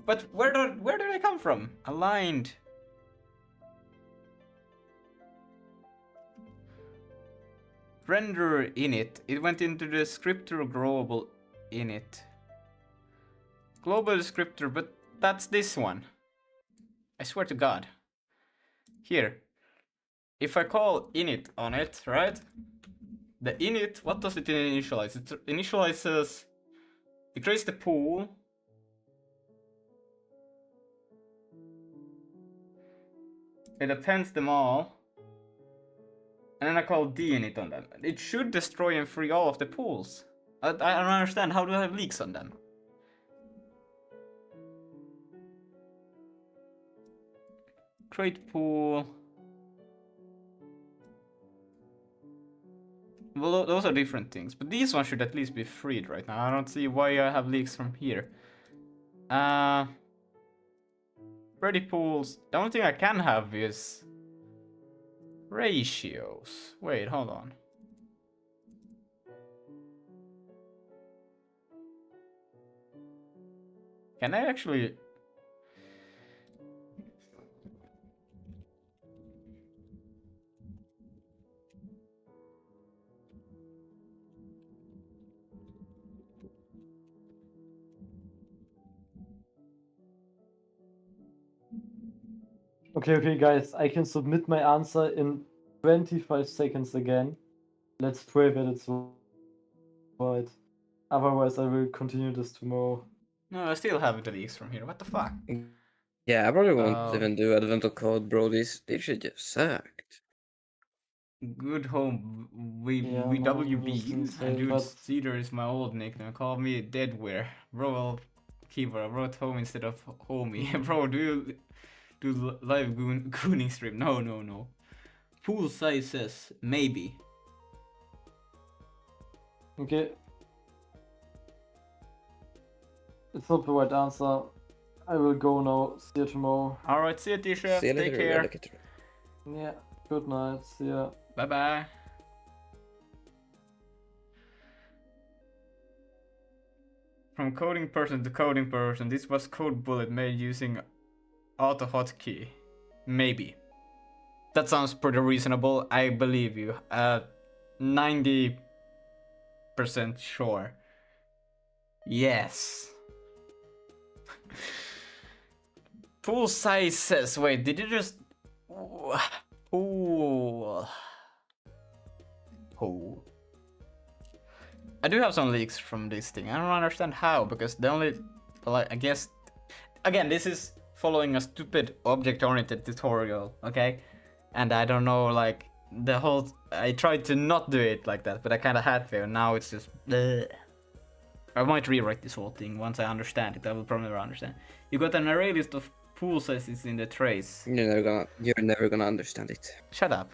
But where did they come from? Aligned. Render init. It went into the descriptor global init. Global descriptor, but that's this one. I swear to God. Here. If I call init on it, right? The init, what does it initialize? It initializes, it creates the pool. It appends them all. And then I call dinit on them. It should destroy and free all of the pools. I don't understand, how do I have leaks on them? Create pool. Well, those are different things, but these ones should at least be freed right now. I don't see why I have leaks from here. Ready pools. The only thing I can have is ratios. Wait, hold on. Can I actually... Okay, guys, I can submit my answer in 25 seconds again. Let's pray that it's right. Otherwise, I will continue this tomorrow. No, I still have the leaks from here. What the fuck? Yeah, I probably won't even do Advent of Code, bro. They should just sucked. Good home, Yeah, WB, and dude, but... Cedar is my old nickname. Call me Deadware. Bro, I'll keep it. I wrote home instead of homie. Bro, do you do live gooning stream? No. Pool sizes, maybe. Okay. It's not the right answer. I will go now. See you tomorrow. Alright, see you, T-Chef. See you Take later, care. Yeah, good night. See ya. Bye bye. From coding person to coding person, this was code bullet made using auto hotkey. Maybe. That sounds pretty reasonable. I believe you. 90% sure. Yes. Pool sizes. Wait, did you just... Pool. Pool. I do have some leaks from this thing. I don't understand how, because the only... Like, I guess... Again, this is following a stupid object-oriented tutorial, okay? And I don't know, like, the whole... I tried to not do it like that, but I kinda had to, and now it's just... Bleh. I might rewrite this whole thing once I understand it. I will probably never understand. You got an array list of pool sizes in the trace. You're never gonna understand it. Shut up.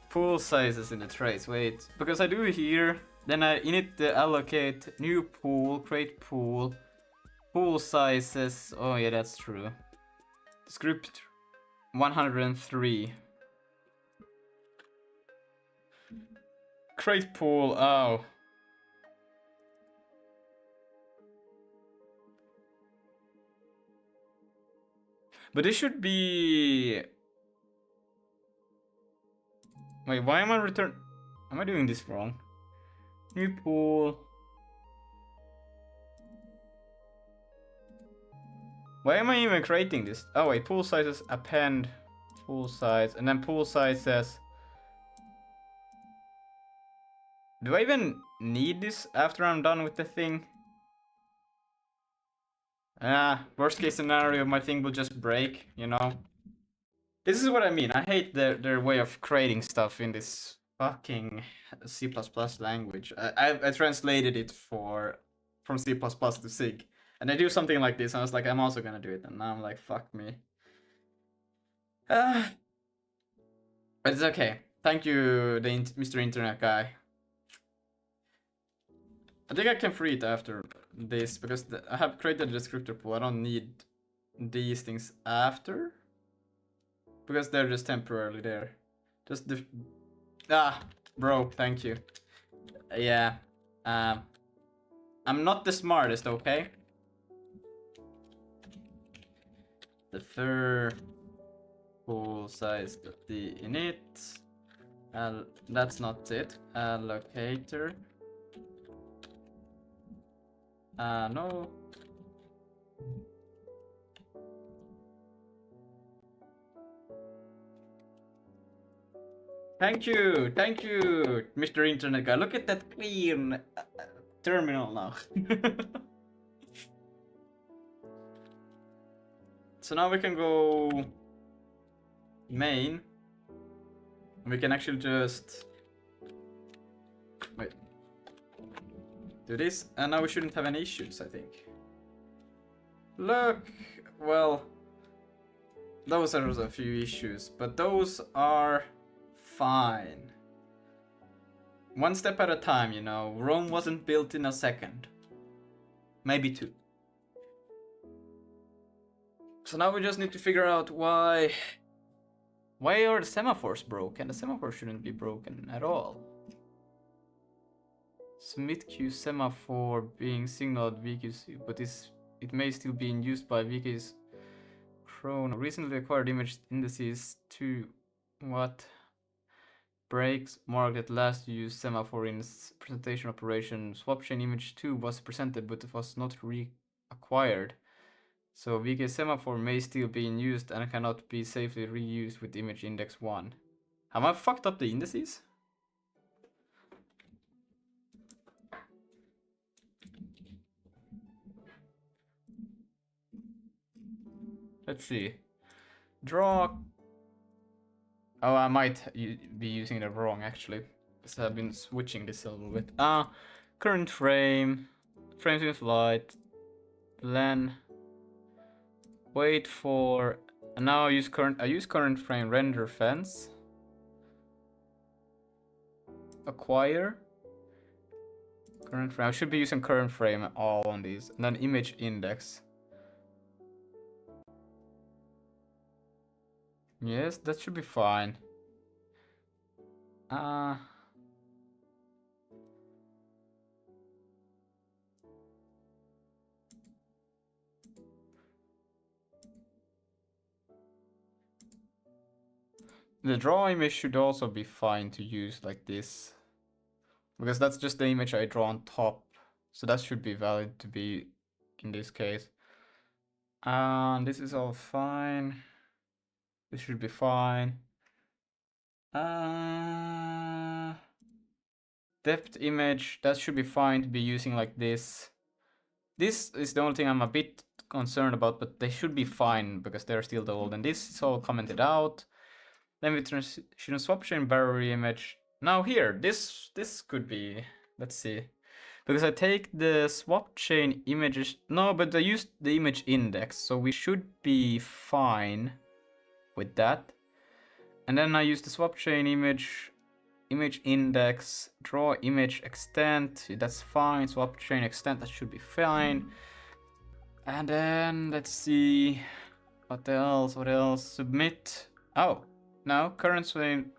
Pool sizes in the trace. Wait, because I do here then I need to allocate new pool, create pool, pool sizes. Oh yeah, that's true. Script 103. Create pool. Oh. But this should be. Wait, why am I return? Am I doing this wrong? New pool. Why am I even creating this? Oh wait, pool sizes, append, pool size, and then pool size says. Do I even need this after I'm done with the thing? Worst case scenario, my thing will just break, you know? This is what I mean. I hate their way of creating stuff in this fucking C++ language. I translated it from C++ to Sig. And I do something like this, and I was like, I'm also gonna do it. And now I'm like, fuck me. But it's okay. Thank you, Mr. Internet guy. I think I can free it after this, because I have created a descriptor pool. I don't need these things after. Because they're just temporarily there. Just the... bro, thank you. Yeah. I'm not the smartest, okay? The fur pool size the init. That's not it. Allocator. No. Thank you, Mr. Internet guy. Look at that clean terminal now. So now we can go main. We can actually just wait. Do this, and now we shouldn't have any issues, I think. Look, well, those are a few issues, but those are fine. One step at a time, you know. Rome wasn't built in a second. Maybe two. So now we just need to figure out why are the semaphores broken? The semaphore shouldn't be broken at all. Submit queue semaphore being signaled VQC, but it may still be in use by VK's chrono. Recently acquired image indices to what? Breaks marked at last used semaphore in presentation operation. Swap chain image 2 was presented but it was not reacquired. So VK semaphore may still be in use and cannot be safely reused with image index 1. Have I fucked up the indices? Let's see. Draw. Oh, I might be using it wrong actually, because I've been switching this a little bit. Current frame, frames in flight, len. Wait for. And now I use current frame render fence. Acquire. Current frame. I should be using current frame all on these, and then image index. Yes, that should be fine. The draw image should also be fine to use like this, because that's just the image I draw on top, so that should be valid to be in this case. This is all fine. This should be fine. Depth image, that should be fine to be using like this. This is the only thing I'm a bit concerned about, but they should be fine because they're still the old. And this is all commented out. Then we transition swap chain barrier image. Now here, this could be, let's see. Because I take the swap chain images, no, but I used the image index, so we should be fine with that. And then I use the swap chain image image index, draw image extent, that's fine. Swap chain extent, that should be fine. And then let's see what else. Submit. Oh, no, current frame.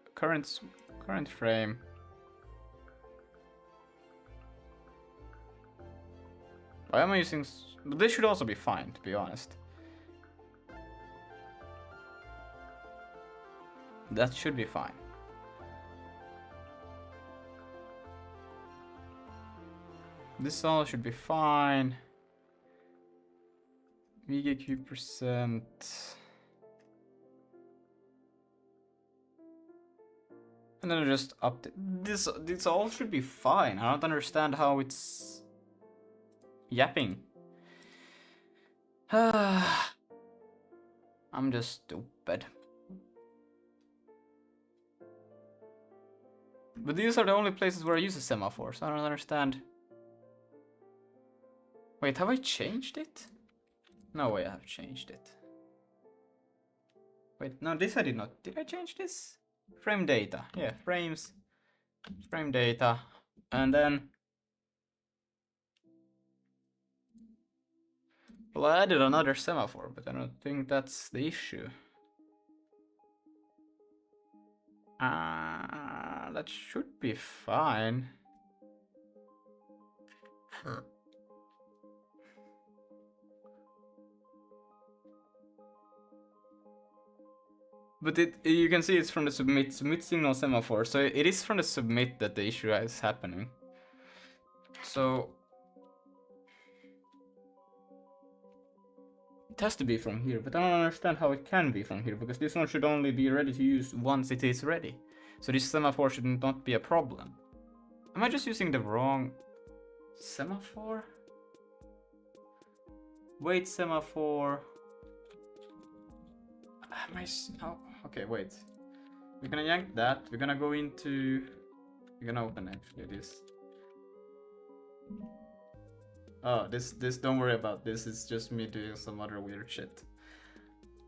Why am I using? But this should also be fine, to be honest. That should be fine. This all should be fine. VGQ percent. And then just update. This all should be fine. I don't understand how it's yapping. I'm just stupid. But these are the only places where I use a semaphore, so I don't understand. Wait, have I changed it? No way I have changed it. Wait, no, this I did not. Did I change this? Frame data. Yeah, frames. Frame data. And then... Well, I added another semaphore, but I don't think that's the issue. That should be fine. Huh. But you can see it's from the submit signal semaphore, so it is from the submit that the issue is happening. So it has to be from here, but I don't understand how it can be from here, because this one should only be ready to use once it is ready. So this semaphore should not be a problem. Am I just using the wrong semaphore? Wait, semaphore. Am I? Oh, okay, wait. We're gonna yank that. We're gonna go into. We're gonna open actually this. Oh, this. Don't worry about this. It's just me doing some other weird shit.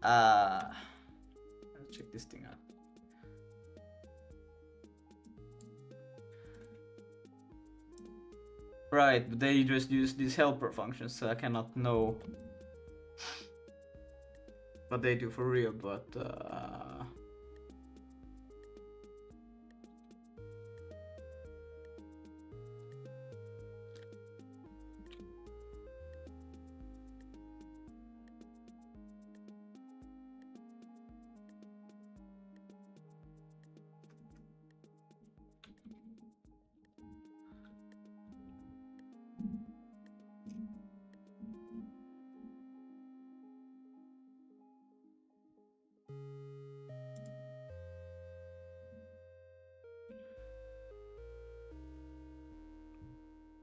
Let's check this thing out. Right, but they just use these helper functions, so I cannot know what they do for real, but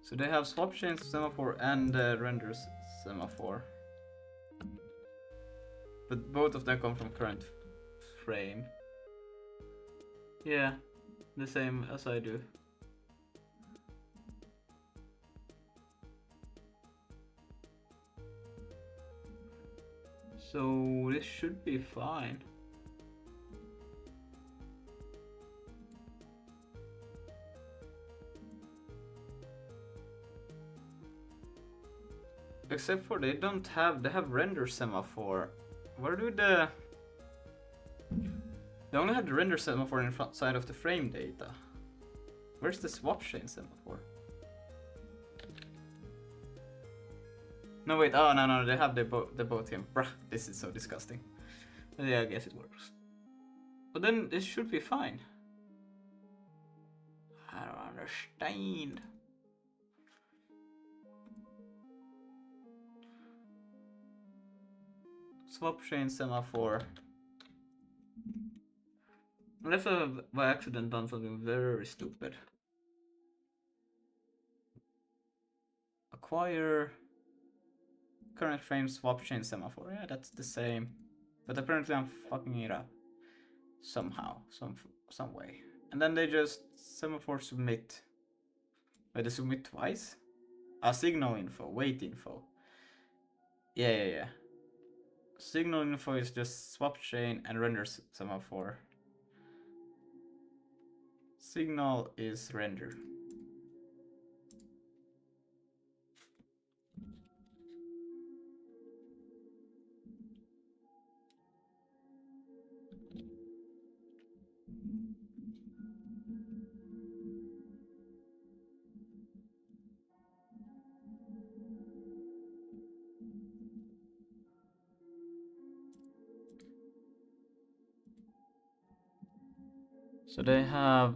so they have swap chains semaphore and renders semaphore. But both of them come from current frame. Yeah, the same as I do. So this should be fine. Except for they have render semaphore. Where do they only have the render semaphore in front side of the frame data. Where's the swap chain semaphore? No wait, oh no, they have they both him. Bruh, this is so disgusting. Yeah, I guess it works. But then this should be fine. I don't understand. Swap chain semaphore. Unless I've by accident done something very stupid. Acquire current frame swap chain semaphore. Yeah, that's the same. But apparently I'm fucking it up. Somehow. Some way. And then they just semaphore submit. Wait, they submit twice? Signal info, wait info. Yeah. Signal info is just swap chain and render semaphore. Signal is render. So they have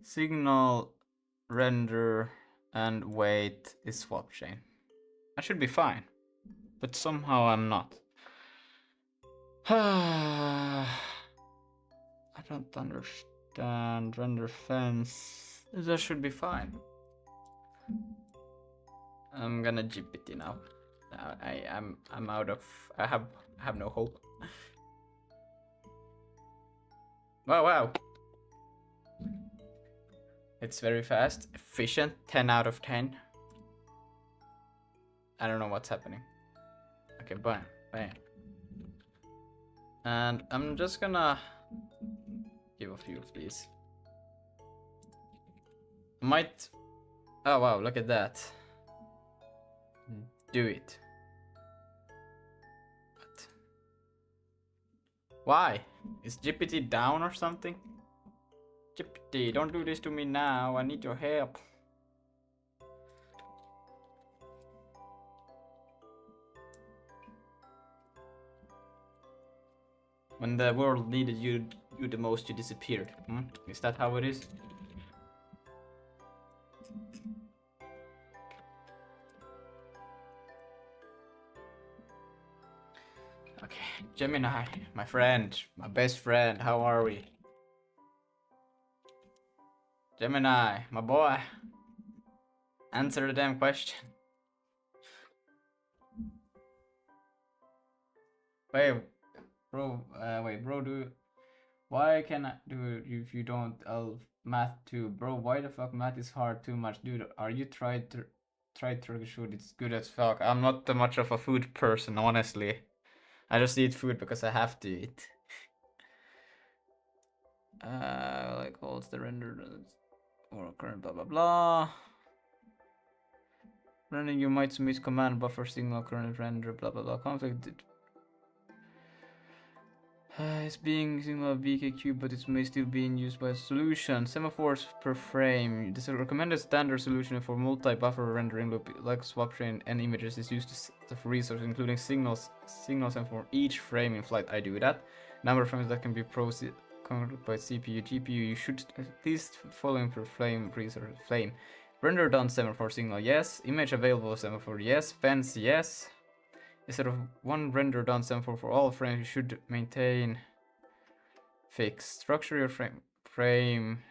signal, render, and wait is swap chain. I should be fine, but somehow I'm not. I don't understand. Render fence. That should be fine. I'm gonna GPT now. I'm out of. I have no hope. Wow. It's very fast, efficient, 10 out of 10. I don't know what's happening. Okay, bam. And I'm just gonna give a few of these. Might. Oh wow, look at that. Do it. What? Why? Is GPT down or something? GPT, don't do this to me now. I need your help. When the world needed you the most, you disappeared. Is that how it is? Okay, Gemini, my friend, my best friend, how are we? Gemini, my boy, answer the damn question. Wait, bro, why can I do it if you don't math too? Bro, why the fuck math is hard too much? Dude, are you try Turkish food? It's good as fuck. I'm not that much of a food person, honestly. I just eat food because I have to eat. Like holds the render or current blah blah blah. Running, you might miss command buffer signal current render blah blah blah conflict. It's being signal BKQ, but it may still be in use by a solution. Semaphores per frame. This is a recommended standard solution for multi-buffer rendering loop, like swap train and images is used to set resources, including signals and for each frame in flight. I do that. Number of frames that can be processed by CPU, GPU. You should at least following per frame resource flame. Render done semaphore signal, yes. Image available semaphore, yes. Fence, yes. Instead of one render done semaphore for all frames, you should maintain fixed. Structure your frame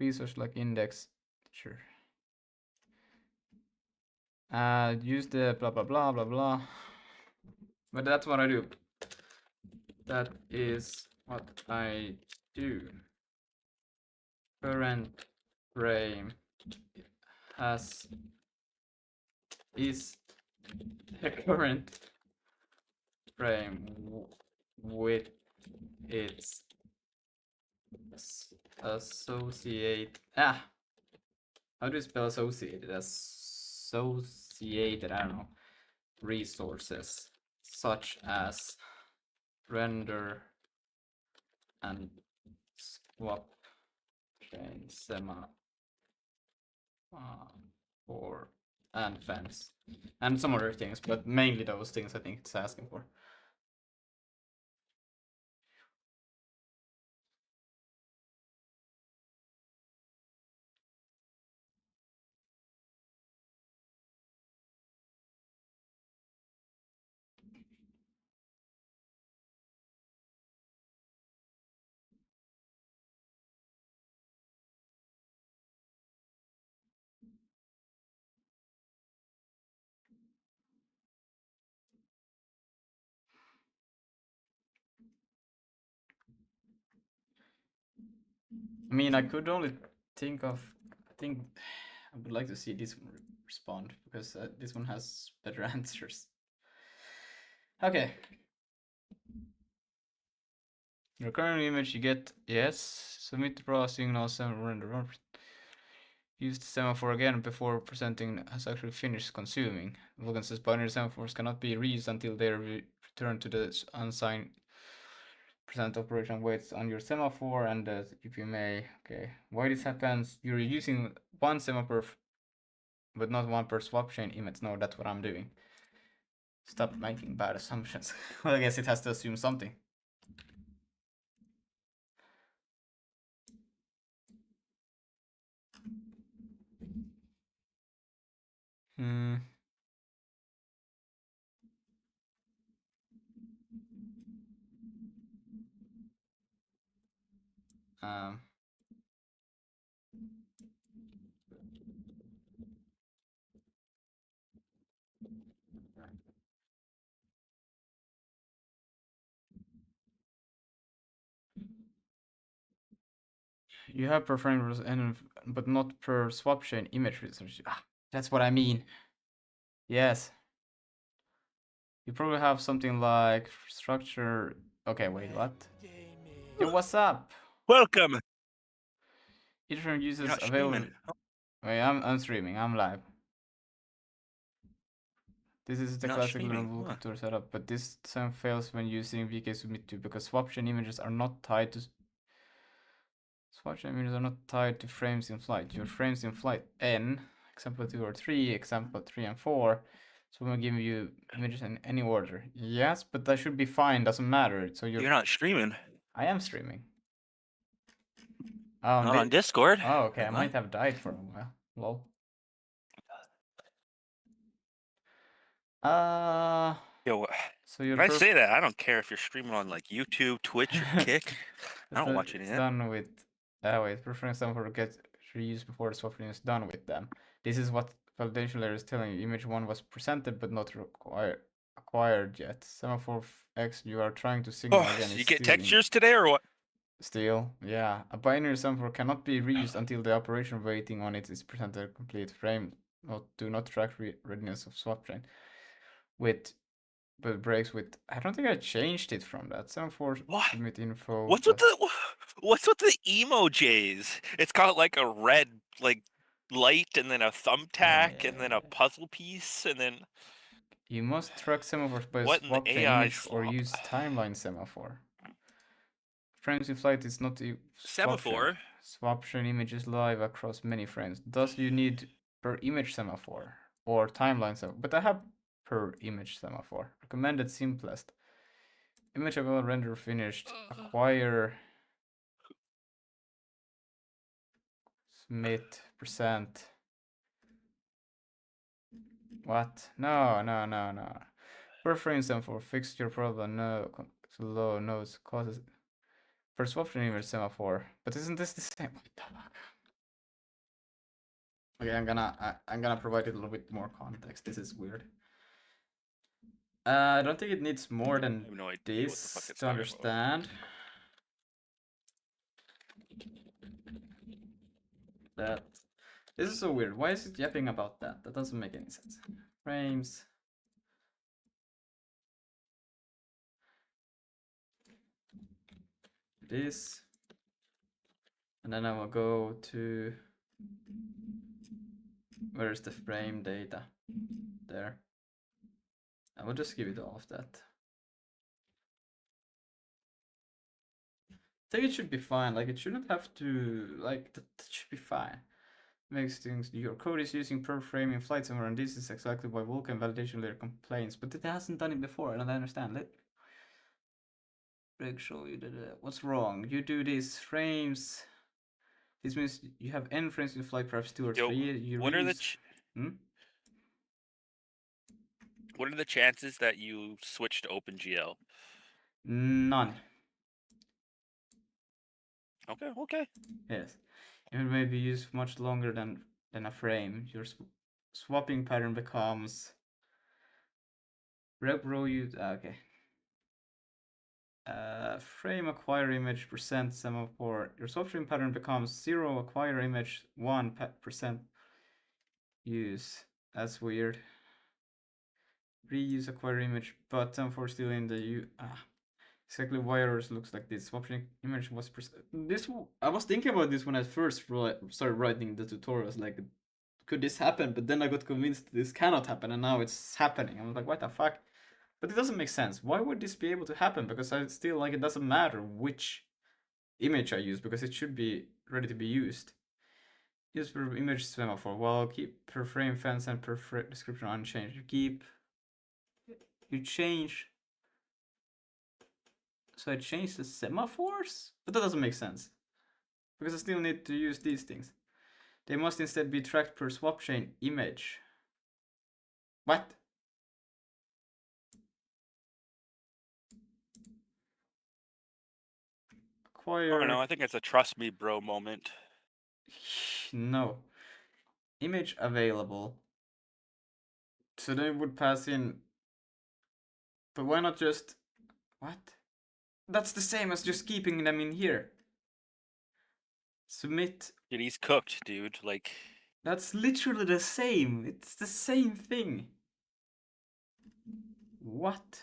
resource like index. Sure. Use the blah blah blah blah blah. But that's what I do. That is what I do. Current frame is the current frame with its associate. How do you spell associated? Associated, I don't know. Resources such as render and swap chain semaphore and fence and some other things, but mainly those things I think it's asking for. I mean, I could only think of think I would like to see this one respond because this one has better answers. Okay. Your current image you get yes. Submit the raw signals and render. Use the semaphore again before presenting has actually finished consuming. Vulkan says binary semaphores cannot be reused until they are returned to the unsigned present operation waits on your semaphore and if you may. Okay, why this happens? You're using one semaphore but not one per swap chain image. No, that's what I'm doing. Stop making bad assumptions. Well, I guess it has to assume something. Hmm. Um. You have per frame but not per swap chain image research. Ah, that's what I mean. Yes. You probably have something like structure. Okay, wait, what? Yo, what's up? Welcome. Each frame You're uses not available. streaming. Wait, I'm streaming. I'm live. This is the You're not classic streaming, Vulkan huh? tour setup, but this time fails when using VK Submit 2 because swap chain images are not tied to frames in flight. Your frames in flight n, example 2 or 3, example 3 and 4. So I'm gonna give you images in any order. Yes, but that should be fine. Doesn't matter. So You're not streaming. I am streaming. Oh, Not on Discord. Oh, okay. I Am might have died for a while. Lol. Yo, So you're when I say that, I don't care if you're streaming on like YouTube, Twitch, or Kick. I don't watch any of that. Done with. Wait. Preference them for get reused before the software is done with them. This is what validation layer is telling you. Image 1 was presented but not acquired yet. Semaphore X you are trying to signal Oh, again so is you get still textures today or what? Still, yeah. A binary semaphore cannot be reused until the operation waiting on it is presented a complete frame. Do not track readiness of swap chain. But breaks with. I don't think I changed it from that. Semaphore What? submit info. What's with the emojis? It's got like a red like light and then a thumbtack and then a puzzle piece and then You must track semaphores by what in the swap chain AI image or slop? use timeline semaphore. Frames in flight is not a swap chain. Semaphore. Swap chain images live across many frames. Thus you need per image semaphore or timeline semaphore. But I have per image semaphore. Recommended simplest. Image available render finished. Acquire submit percent. What? No. Per frame semaphore. Fix your problem. No. Low nodes causes. Per swap chain image semaphore. But isn't this the same? What the fuck? Okay, I'm gonna provide it a little bit more context. This is weird. I don't think it needs more than no idea what the fuck this it's to talking understand. That this is so weird. Why is it yapping about that? That doesn't make any sense. Frames. This. And then I will go to where's the frame data? There. I will just give it all of that. I think it should be fine. Like it shouldn't have to like that should be fine. Makes things your code is using per frame in flight somewhere, and this is exactly why Vulkan validation layer complains. But it hasn't done it before, I don't understand. Let Greg show you that what's wrong. You do these frames. This means you have n frames in flight, perhaps 2 or 3. You what are the what are the chances that you switch to OpenGL? None. Okay. Yes. It may be used much longer than a frame. Your swapping pattern becomes. Okay. frame acquire image percent semaphore. Your swap stream pattern becomes 0 acquire image 1% use. That's weird. Reuse acquire image button for still in the exactly why errors looks like this. Swap stream image was this. I was thinking about this when I first started writing the tutorials. Like, could this happen? But then I got convinced this cannot happen, and now it's happening. I was like, what the fuck? But it doesn't make sense. Why would this be able to happen? Because I still, like, it doesn't matter which image I use, because it should be ready to be used. Use per image semaphore. Well, keep per frame fence and per description unchanged. You change. So I change the semaphores? But that doesn't make sense. Because I still need to use these things. They must instead be tracked per swap chain image. What? Acquire. Oh no, I think it's a trust me bro moment. No. Image available. So then it would pass in. But why not just. What? That's the same as just keeping them in here. Submit. Dude, he's cooked, dude. Like. That's literally the same. It's the same thing. What?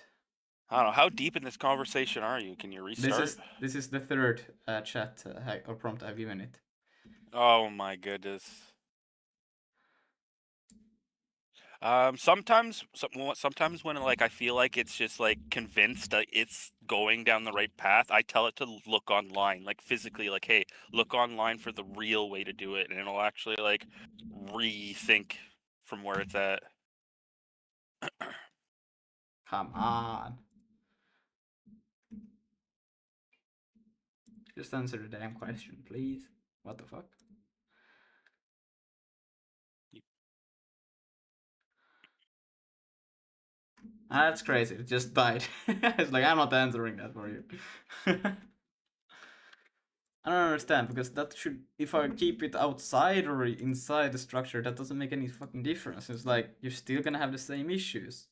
I don't know. How deep in this conversation are you? Can you restart? This is the third chat or prompt I've given it. Oh my goodness. Sometimes when like I feel like it's just like convinced that it's going down the right path, I tell it to look online, like physically, like, hey, look online for the real way to do it, and it'll actually like rethink from where it's at. Come on. Just answer the damn question, please. What the fuck? That's crazy. It just died. It's like, I'm not answering that for you. I don't understand, because that should, if I keep it outside or inside the structure, that doesn't make any fucking difference. It's like, you're still gonna have the same issues.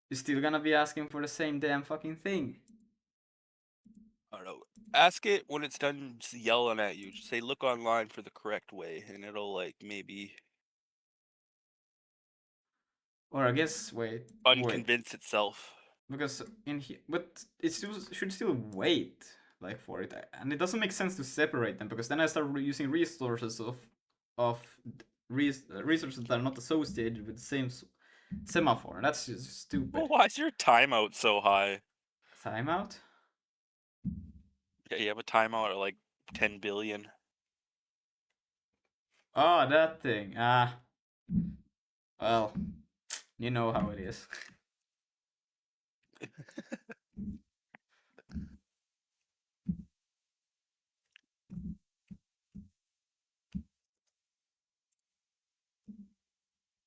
You're still gonna be asking for the same damn fucking thing. I don't know. Ask it when it's done yelling at you. Just say, look online for the correct way, and it'll like maybe Or I guess, wait. unconvince itself. Because in here, but it still should still wait like for it, and it doesn't make sense to separate them, because then I start using resources of resources that are not associated with the same semaphore. That's just stupid. Well, why is your timeout so high? Timeout? Yeah, you have a timeout at like 10 billion. Oh, that thing. Well, you know how it is.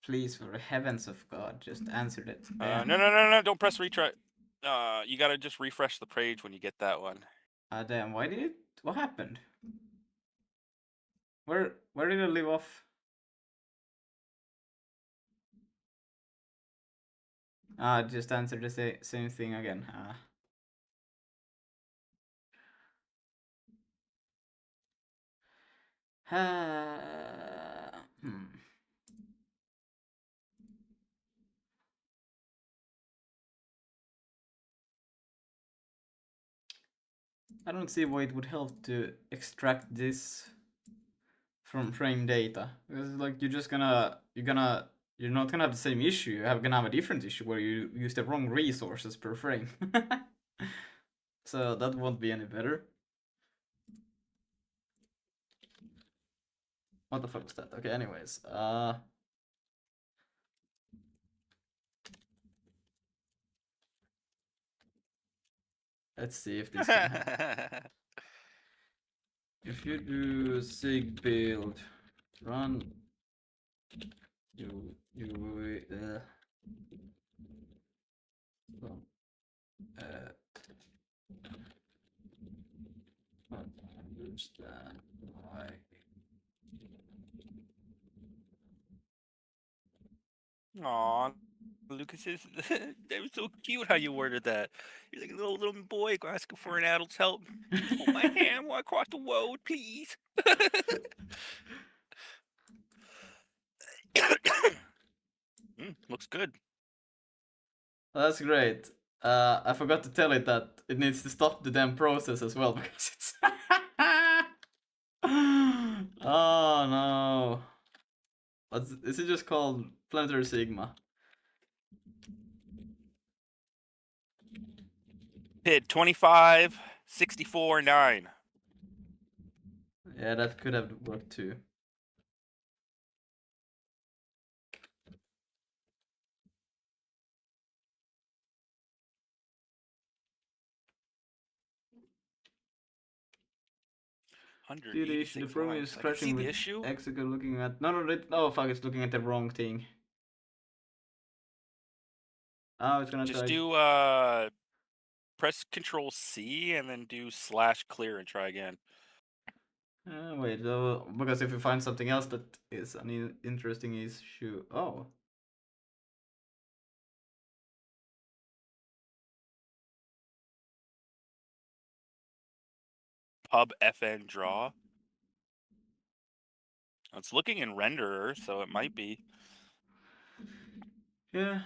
Please, for the heavens of God, just answer it. No, don't press retry. You gotta just refresh the page when you get that one. Damn, why did it? What happened? Where did it leave off? Just answer the same thing again. I don't see why it would help to extract this from frame data, because like you're not gonna have the same issue. You're gonna have a different issue where you use the wrong resources per frame. So that won't be any better. What the fuck was that? Okay, anyways, let's see if this can happen. If you do sig build run understand why. Aw, Lucas says that was so cute how you worded that. You're like a little boy asking for an adult's help. Hold my hand while I cross the road, please. Looks good. That's great. I forgot to tell it that it needs to stop the damn process as well because it's. Oh no. Is it just called Planetary Zigma? Hit 25, 64, 9. Yeah, that could have worked too. See the issue. The program is crashing with Executive looking at. No, fuck, it's looking at the wrong thing. Oh, it's gonna just try. Do press Control C and then do /clear and try again. Wait, because if you find something else that is an interesting issue. Oh. Pub FN draw. It's looking in renderer, so it might be. Yeah.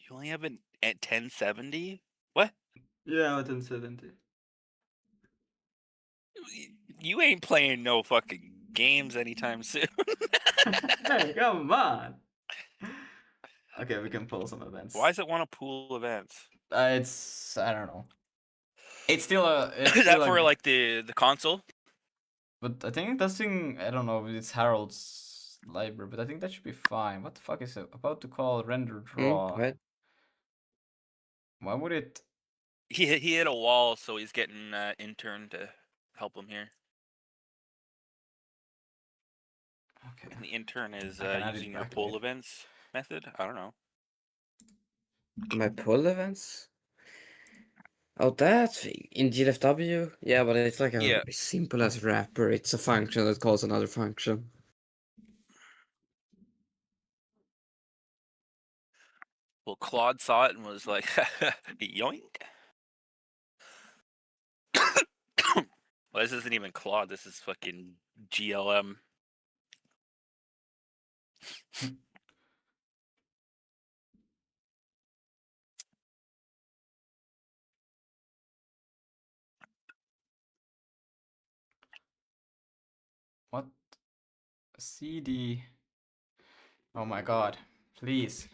You only have it at 1070? What? Yeah, 1070. You ain't playing no fucking games anytime soon. Hey, come on. Okay, we can pull some events. Why does it want to pool events? It's I don't know. It's still a. It's Is still that for like the console? But I think that thing. I don't know. It's Harold's library, but I think that should be fine. What the fuck is it about to call render draw? What? Why would it? He hit a wall, so he's getting intern to help him here. Okay. And the intern is using your back pull later. events method. I don't know. My pull events? Oh, that thing in GFW? Yeah, but it's like a simple as wrapper. It's a function that calls another function. Well, Claude saw it and was like, yoink. Well, this isn't even Claude. This is fucking GLM. What? CD. Oh my god! Please.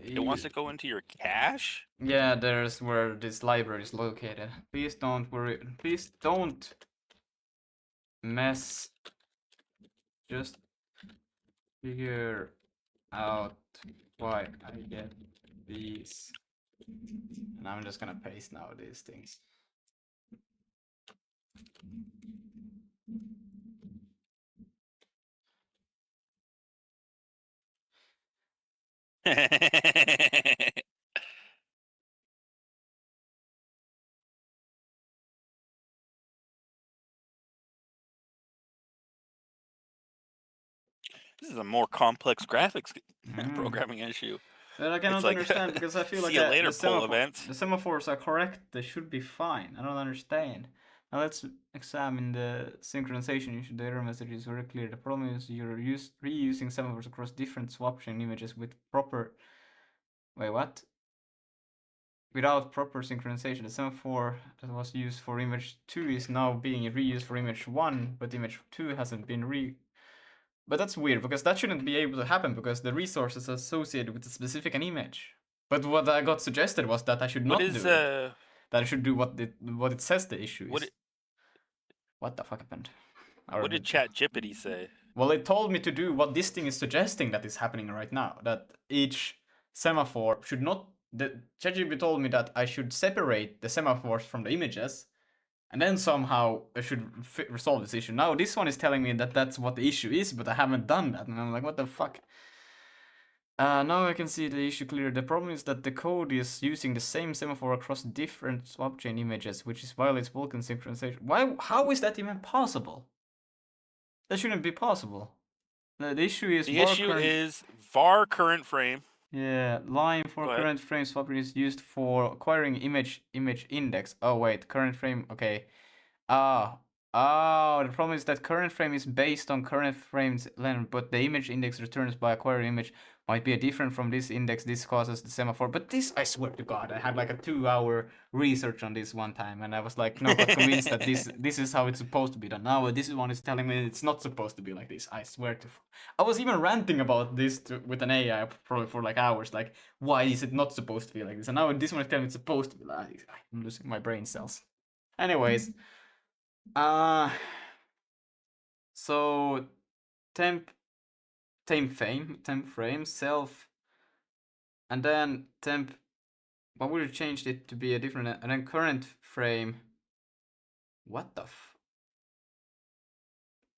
It wants to go into your cache? Yeah, there's where this library is located. Please don't worry. Please don't mess. Just figure out why I get these. And I'm just gonna paste now these things. This is a more complex graphics programming issue. But I cannot like, understand because I feel like see you later, the semaphores are correct. They should be fine. I don't understand. Now let's examine the synchronization issue. The error message is very clear. The problem is you're reusing semaphores across different swap chain images with proper. Wait, what? Without proper synchronization, the semaphore that was used for image 2 is now being reused for image 1, but image 2 hasn't been But that's weird, because that shouldn't be able to happen, because the resource is associated with a specific image. But what I got suggested was that I should not do it. That I should do what it says the issue is. What the fuck happened? What did ChatGPT say? Well, it told me to do what this thing is suggesting that is happening right now. That each semaphore should not... ChatGPT told me that I should separate the semaphores from the images, and then somehow I should resolve this issue. Now this one is telling me that that's what the issue is, but I haven't done that. And I'm like, what the fuck? Now I can see the issue clear. The problem is that the code is using the same semaphore across different swap chain images, which violates Vulkan synchronization. Why? How is that even possible? That shouldn't be possible. The issue is The issue is var current frame. Yeah, line for Go ahead. current frame swapping is used for acquiring image index. Oh wait, current frame. Okay. The problem is that current frame is based on current frame's length, but the image index returns by acquired image might be different from this index. This causes the semaphore. But this, I swear to God, I had like a 2-hour research on this one time, and I was like, no, but convinced that this is how it's supposed to be done. Now this one is telling me it's not supposed to be like this. I swear to. I was even ranting about this with an AI probably for like hours. Like, why is it not supposed to be like this? And now this one is telling me it's supposed to be like. I'm losing my brain cells. Anyways. So temp frame self, and then temp. What would you change it to be a different? And then current frame. What the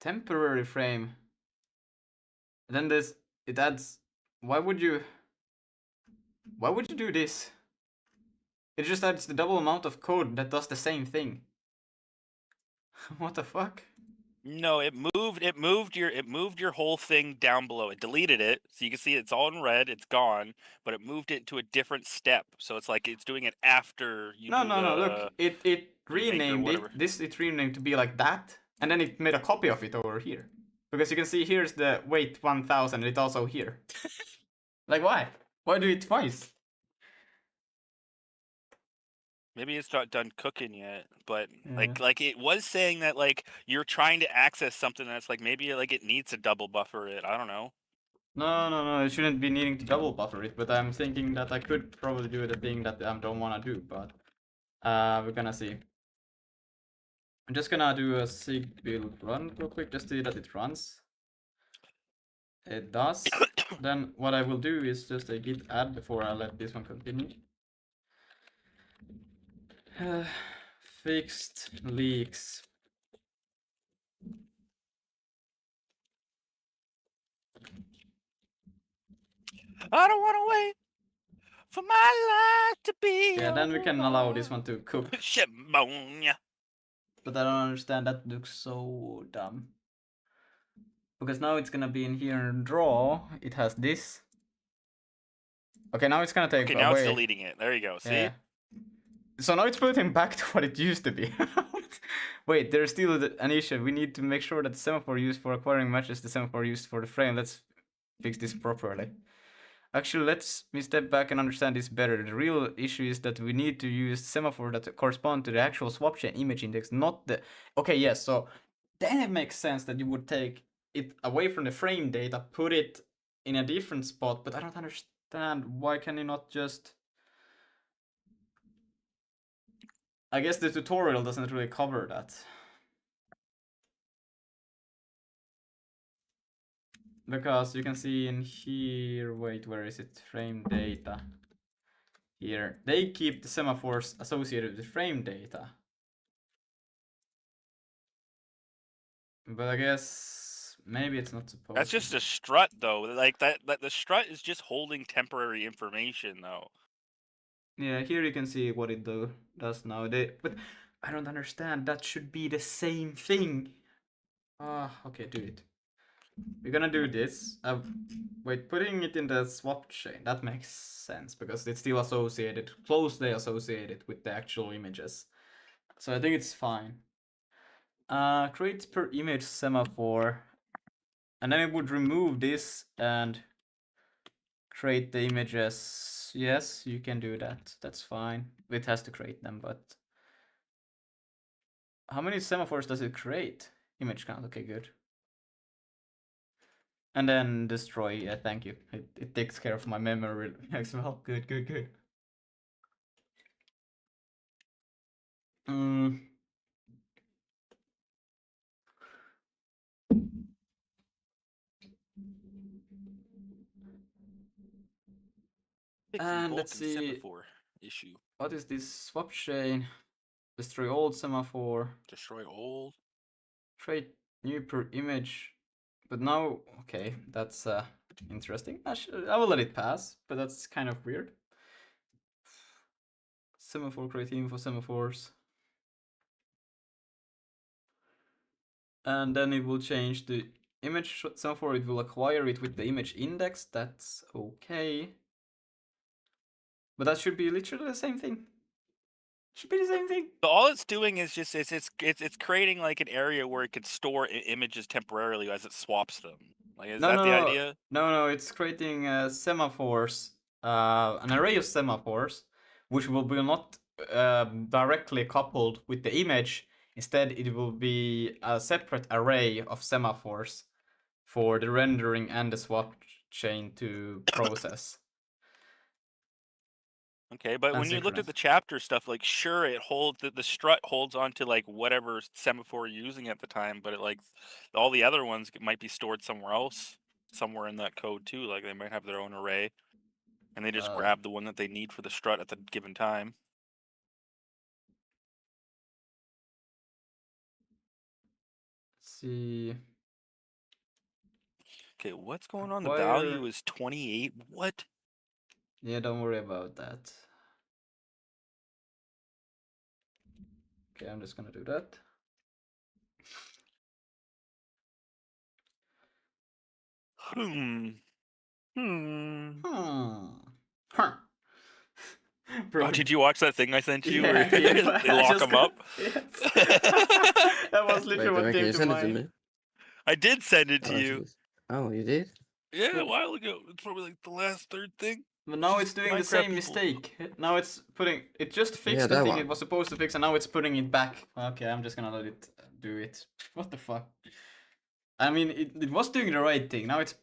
temporary frame. And then this it adds. Why would you do this? It just adds the double amount of code that does the same thing. What the fuck? No, it moved your whole thing down below. It deleted it, so you can see it's all in red, it's gone, but it moved it to a different step. So it's like it's doing it after you No, do no, look, it renamed it. It renamed to be like that, and then it made a copy of it over here. Because you can see here's the weight 1000, it's also here. Like why? Why do it twice? Maybe it's not done cooking yet, but Yeah. like it was saying that like you're trying to access something that's like maybe like it needs to double buffer it. I don't know. No, it shouldn't be needing to double buffer it, but I'm thinking that I could probably do the thing that I don't want to do, but we're gonna see. I'm just gonna do a sig build run real quick, just to see that it runs. It does. Then what I will do is just a git add before I let this one continue. Fixed leaks. I don't want to wait for my life to be. Yeah, then we can allow this one to cook. Shimonia. But I don't understand, that looks so dumb. Because now it's gonna be in here and draw. It has this. Okay, now it's gonna take Okay, away. now it's deleting it. There you go. See? Yeah. So now it's putting back to what it used to be. Wait, there's still an issue. We need to make sure that the semaphore used for acquiring matches the semaphore used for the frame. Let's fix this properly. Actually, let's step back and understand this better. The real issue is that we need to use semaphore that correspond to the actual swap chain image index, not the... Okay, yes, so then it makes sense that you would take it away from the frame data, put it in a different spot, but I don't understand. Why can you not just... I guess the tutorial doesn't really cover that. Because you can see in here, wait, where is it? Frame data. Here, they keep the semaphores associated with frame data. But I guess maybe it's not supposed That's just a strut though. Like that the strut is just holding temporary information though. Yeah, here you can see what it does now. But I don't understand. That should be the same thing. Okay, do it. We're gonna do this. Wait, putting it in the swap chain, that makes sense because it's still associated, closely associated with the actual images. So I think it's fine. Create per image semaphore. And then it would remove this and create the images. Yes, you can do that. That's fine. It has to create them, but how many semaphores does it create? Image count. Okay, good. And then destroy. Yeah, thank you. It takes care of my memory as well. Good. And let's see. Semaphore issue. What is this swap chain? Destroy old semaphore. Destroy old. Create new per image. But now, okay, that's Interesting. I will let it pass, but that's kind of weird. Semaphore creating for semaphores. And then it will change the image semaphore. It will acquire it with the image index. That's okay. But that should be literally the same thing. Should be the same thing. So all it's doing is just it's creating like an area where it could store images temporarily as it swaps them. Like, is that the idea? No, it's creating semaphores, an array of semaphores, which will be not directly coupled with the image. Instead, it will be a separate array of semaphores for the rendering and the swap chain to process. Okay, but when you looked at the chapter stuff, like, sure, it holds the strut holds on to like whatever semaphore you're using at the time, but it like all the other ones might be stored somewhere else, somewhere in that code too. Like they might have their own array, and they just grab the one that they need for the strut at the given time. Let's see. Okay, what's going on? The value is 28. What? Yeah, don't worry about that. Okay, I'm just gonna do that. Huh. Bro, did you watch that thing I sent you? Yeah, Where they lock them up? Yes. That was literally what came to mind. I did send it to you. Geez. Oh, you did? Yeah, a while ago. It's probably like the last third thing. But now it's doing the same mistake. Now it's putting it just fixed the thing it was supposed to fix, and now it's putting it back. Okay, I'm just gonna let it do it. What the fuck? I mean, it was doing the right thing. Now it's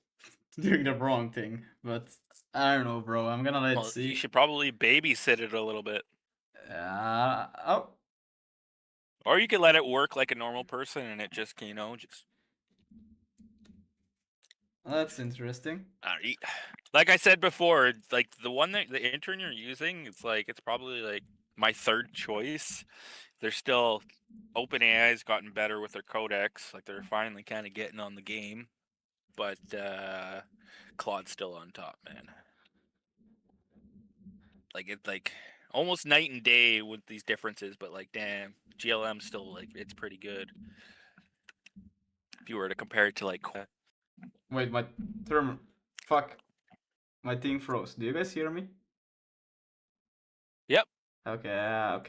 doing the wrong thing. But I don't know, bro. I'm gonna let it see. You should probably babysit it a little bit. Oh. Or you could let it work like a normal person, and it just, you know, just. That's interesting. Like I said before, like the intern you're using, it's probably like my third choice. They're still OpenAI's gotten better with their codex, like they're finally kind of getting on the game, but Claude's still on top, man. Like it's like almost night and day with these differences, but like damn, GLM still like it's pretty good. If you were to compare it to like. Wait, my thing froze. Do you guys hear me? Yep. Okay.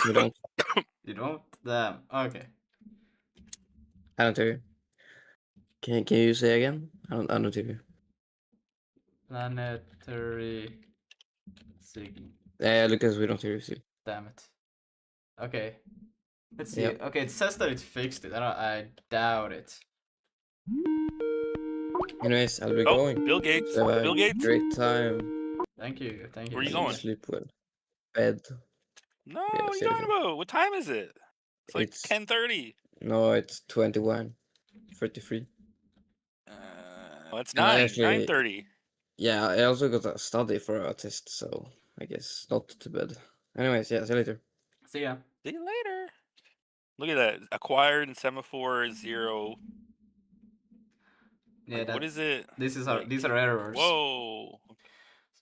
You don't. You don't? Damn. Okay. I don't hear you. Can you say again? I don't hear you. Planetary Zigma. Yeah, Lucas, we don't hear you still. Damn it. Okay. Let's see. Yep. Okay, it says that it fixed it. I doubt it. Anyways, I'll be going. Bill Gates. Have a Bill Gates. Great time. Thank you. Where are you going? Sleep well. Bed. No, what are you talking about? What time is it? It's like 10:30. No, it's 21:33. Well, it's 9:30. Yeah, I also got a study for a test, so I guess not too bad. Anyways, yeah, see you later. See ya. See you later. Look at that. Acquired in semaphore 0. Yeah, like, what is it? These are errors. Whoa.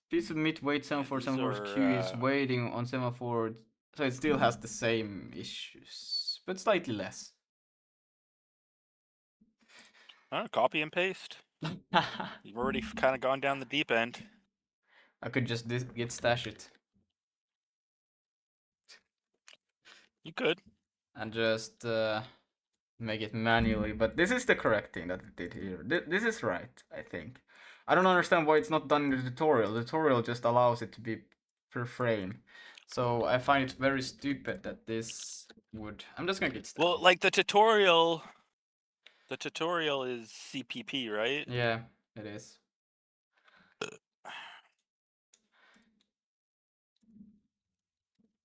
Please submit wait semaphore. Semaphore queue is waiting on semaphore, so it still has the same issues, but slightly less. Copy and paste. You've already kind of gone down the deep end. I could just git stash it. You could. And just make it manually, but this is the correct thing that it did here. This is right, I think. I don't understand why it's not done in the tutorial. The tutorial just allows it to be per frame. So I find it very stupid that this would... I'm just gonna get started. Well, like the tutorial is CPP, right? Yeah, it is.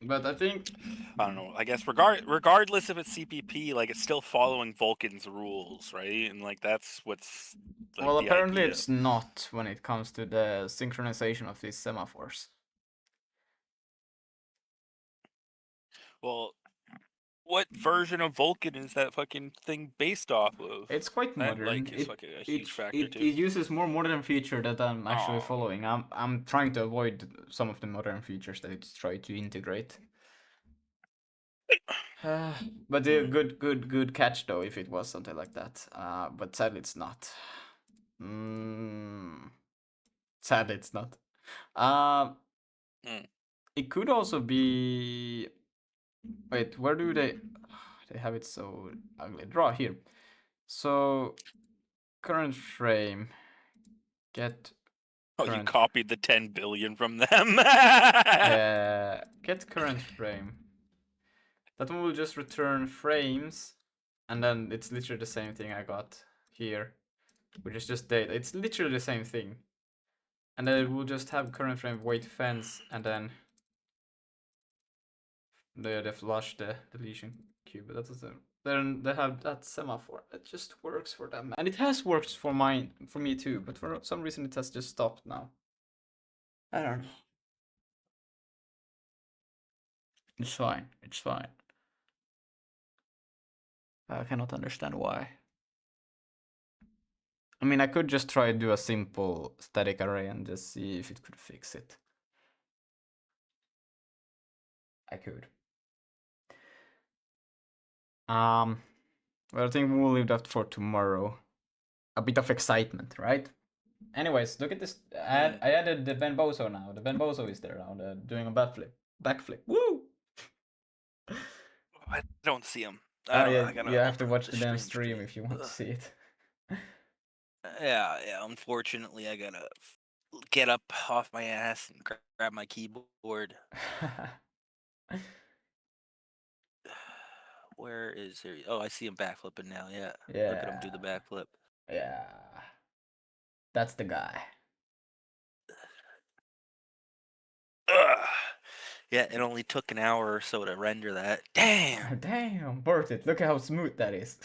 But I think... I don't know. I guess regardless if it's CPP, like it's still following Vulkan's rules, right? And like that's what's... Like, well, apparently it's not when it comes to the synchronization of these semaphores. Well, what version of Vulkan is that fucking thing based off of? It's quite That, modern. like, is fucking a huge factor it too. uses more modern feature that I'm actually Aw. following. I'm trying to avoid some of the modern features that it's trying to integrate. But good catch though if it was something like that. But sadly it's not. Sadly it's not. Mm. It could also be. Wait, where do they? They have it so ugly. Draw here. So current frame. Get Oh, you current. copied the 10 billion from them. Get current frame. That one will just return frames, and then it's literally the same thing I got here, which is just data. It's literally the same thing, and then it will just have current frame wait fence, and then the flush the deletion cube. But that doesn't. Then they have that semaphore. It just works for them, and it has worked for me too. But for some reason it has just stopped now. I don't know. It's fine. It's fine. I cannot understand why. I mean, I could just try to do a simple static array and just see if it could fix it. I could. But I think we'll leave that for tomorrow. A bit of excitement, right? Anyways, look at this. I added the Ben Bozo now. The Ben Bozo is there now, doing a backflip. Woo! I don't see him. Oh I yeah, gotta you have to open up watch the damn stream if you want to Ugh. see it. Yeah. Unfortunately, I gotta get up off my ass and grab my keyboard. Where is there? Oh, I see him backflipping now. Yeah. Yeah. Look at him do the backflip. Yeah. That's the guy. Ugh. Yeah, it only took an hour or so to render that. Damn. Damn, worth it. Look how smooth that is.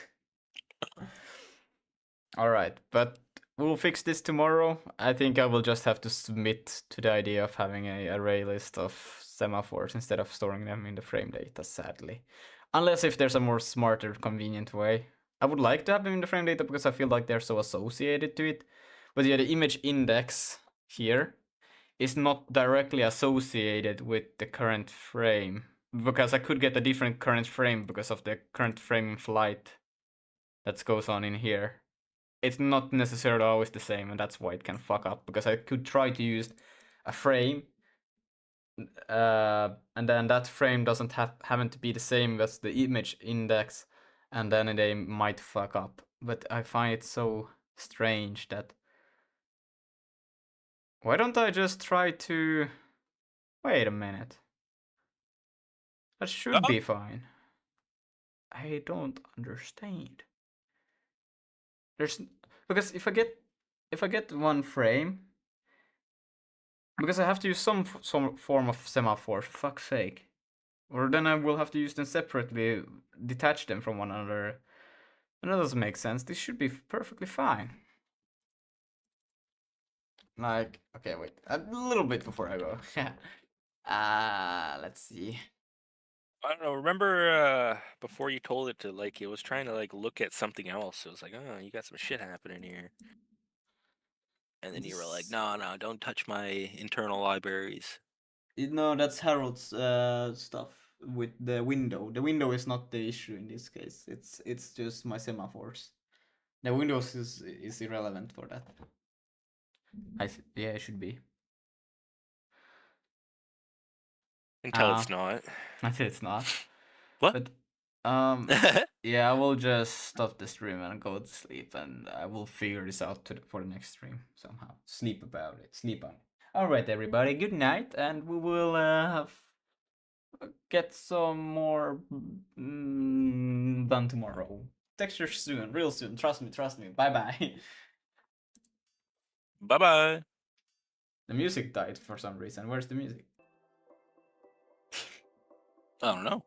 Alright, but we'll fix this tomorrow. I think I will just have to submit to the idea of having a array list of semaphores instead of storing them in the frame data, sadly. Unless if there's a more smarter, convenient way. I would like to have them in the frame data because I feel like they're so associated to it. But yeah, the image index here is not directly associated with the current frame. Because I could get a different current frame because of the current frame in flight that goes on in here. It's not necessarily always the same, and that's why it can fuck up, because I could try to use a frame, and then that frame doesn't happen to be the same as the image index, and then they might fuck up. But I find it so strange that... Why don't I just try to... Wait a minute. That should be fine. I don't understand. There's... Because if I get one frame, because I have to use some form of semaphore, for fuck's sake. Or then I will have to use them separately, detach them from one another. And that doesn't make sense. This should be perfectly fine. Like, okay, wait. A little bit before I go. Let's see. I don't know. Remember before you told it to, like, it was trying to, like, look at something else. It was like, oh, you got some shit happening here. And then you were like, no, don't touch my internal libraries. No, that's Harold's stuff with the window. The window is not the issue in this case. It's just my semaphores. The windows is irrelevant for that. Yeah, it should be. Until it's not. Until it's not. What? But yeah, I will just stop the stream and go to sleep, and I will figure this out for the next stream somehow. Sleep about it. Sleep on it. All right, everybody. Good night, and we will get some more done tomorrow. Texture soon, real soon. Trust me. Bye bye. Bye bye. The music died for some reason. Where's the music? I don't know.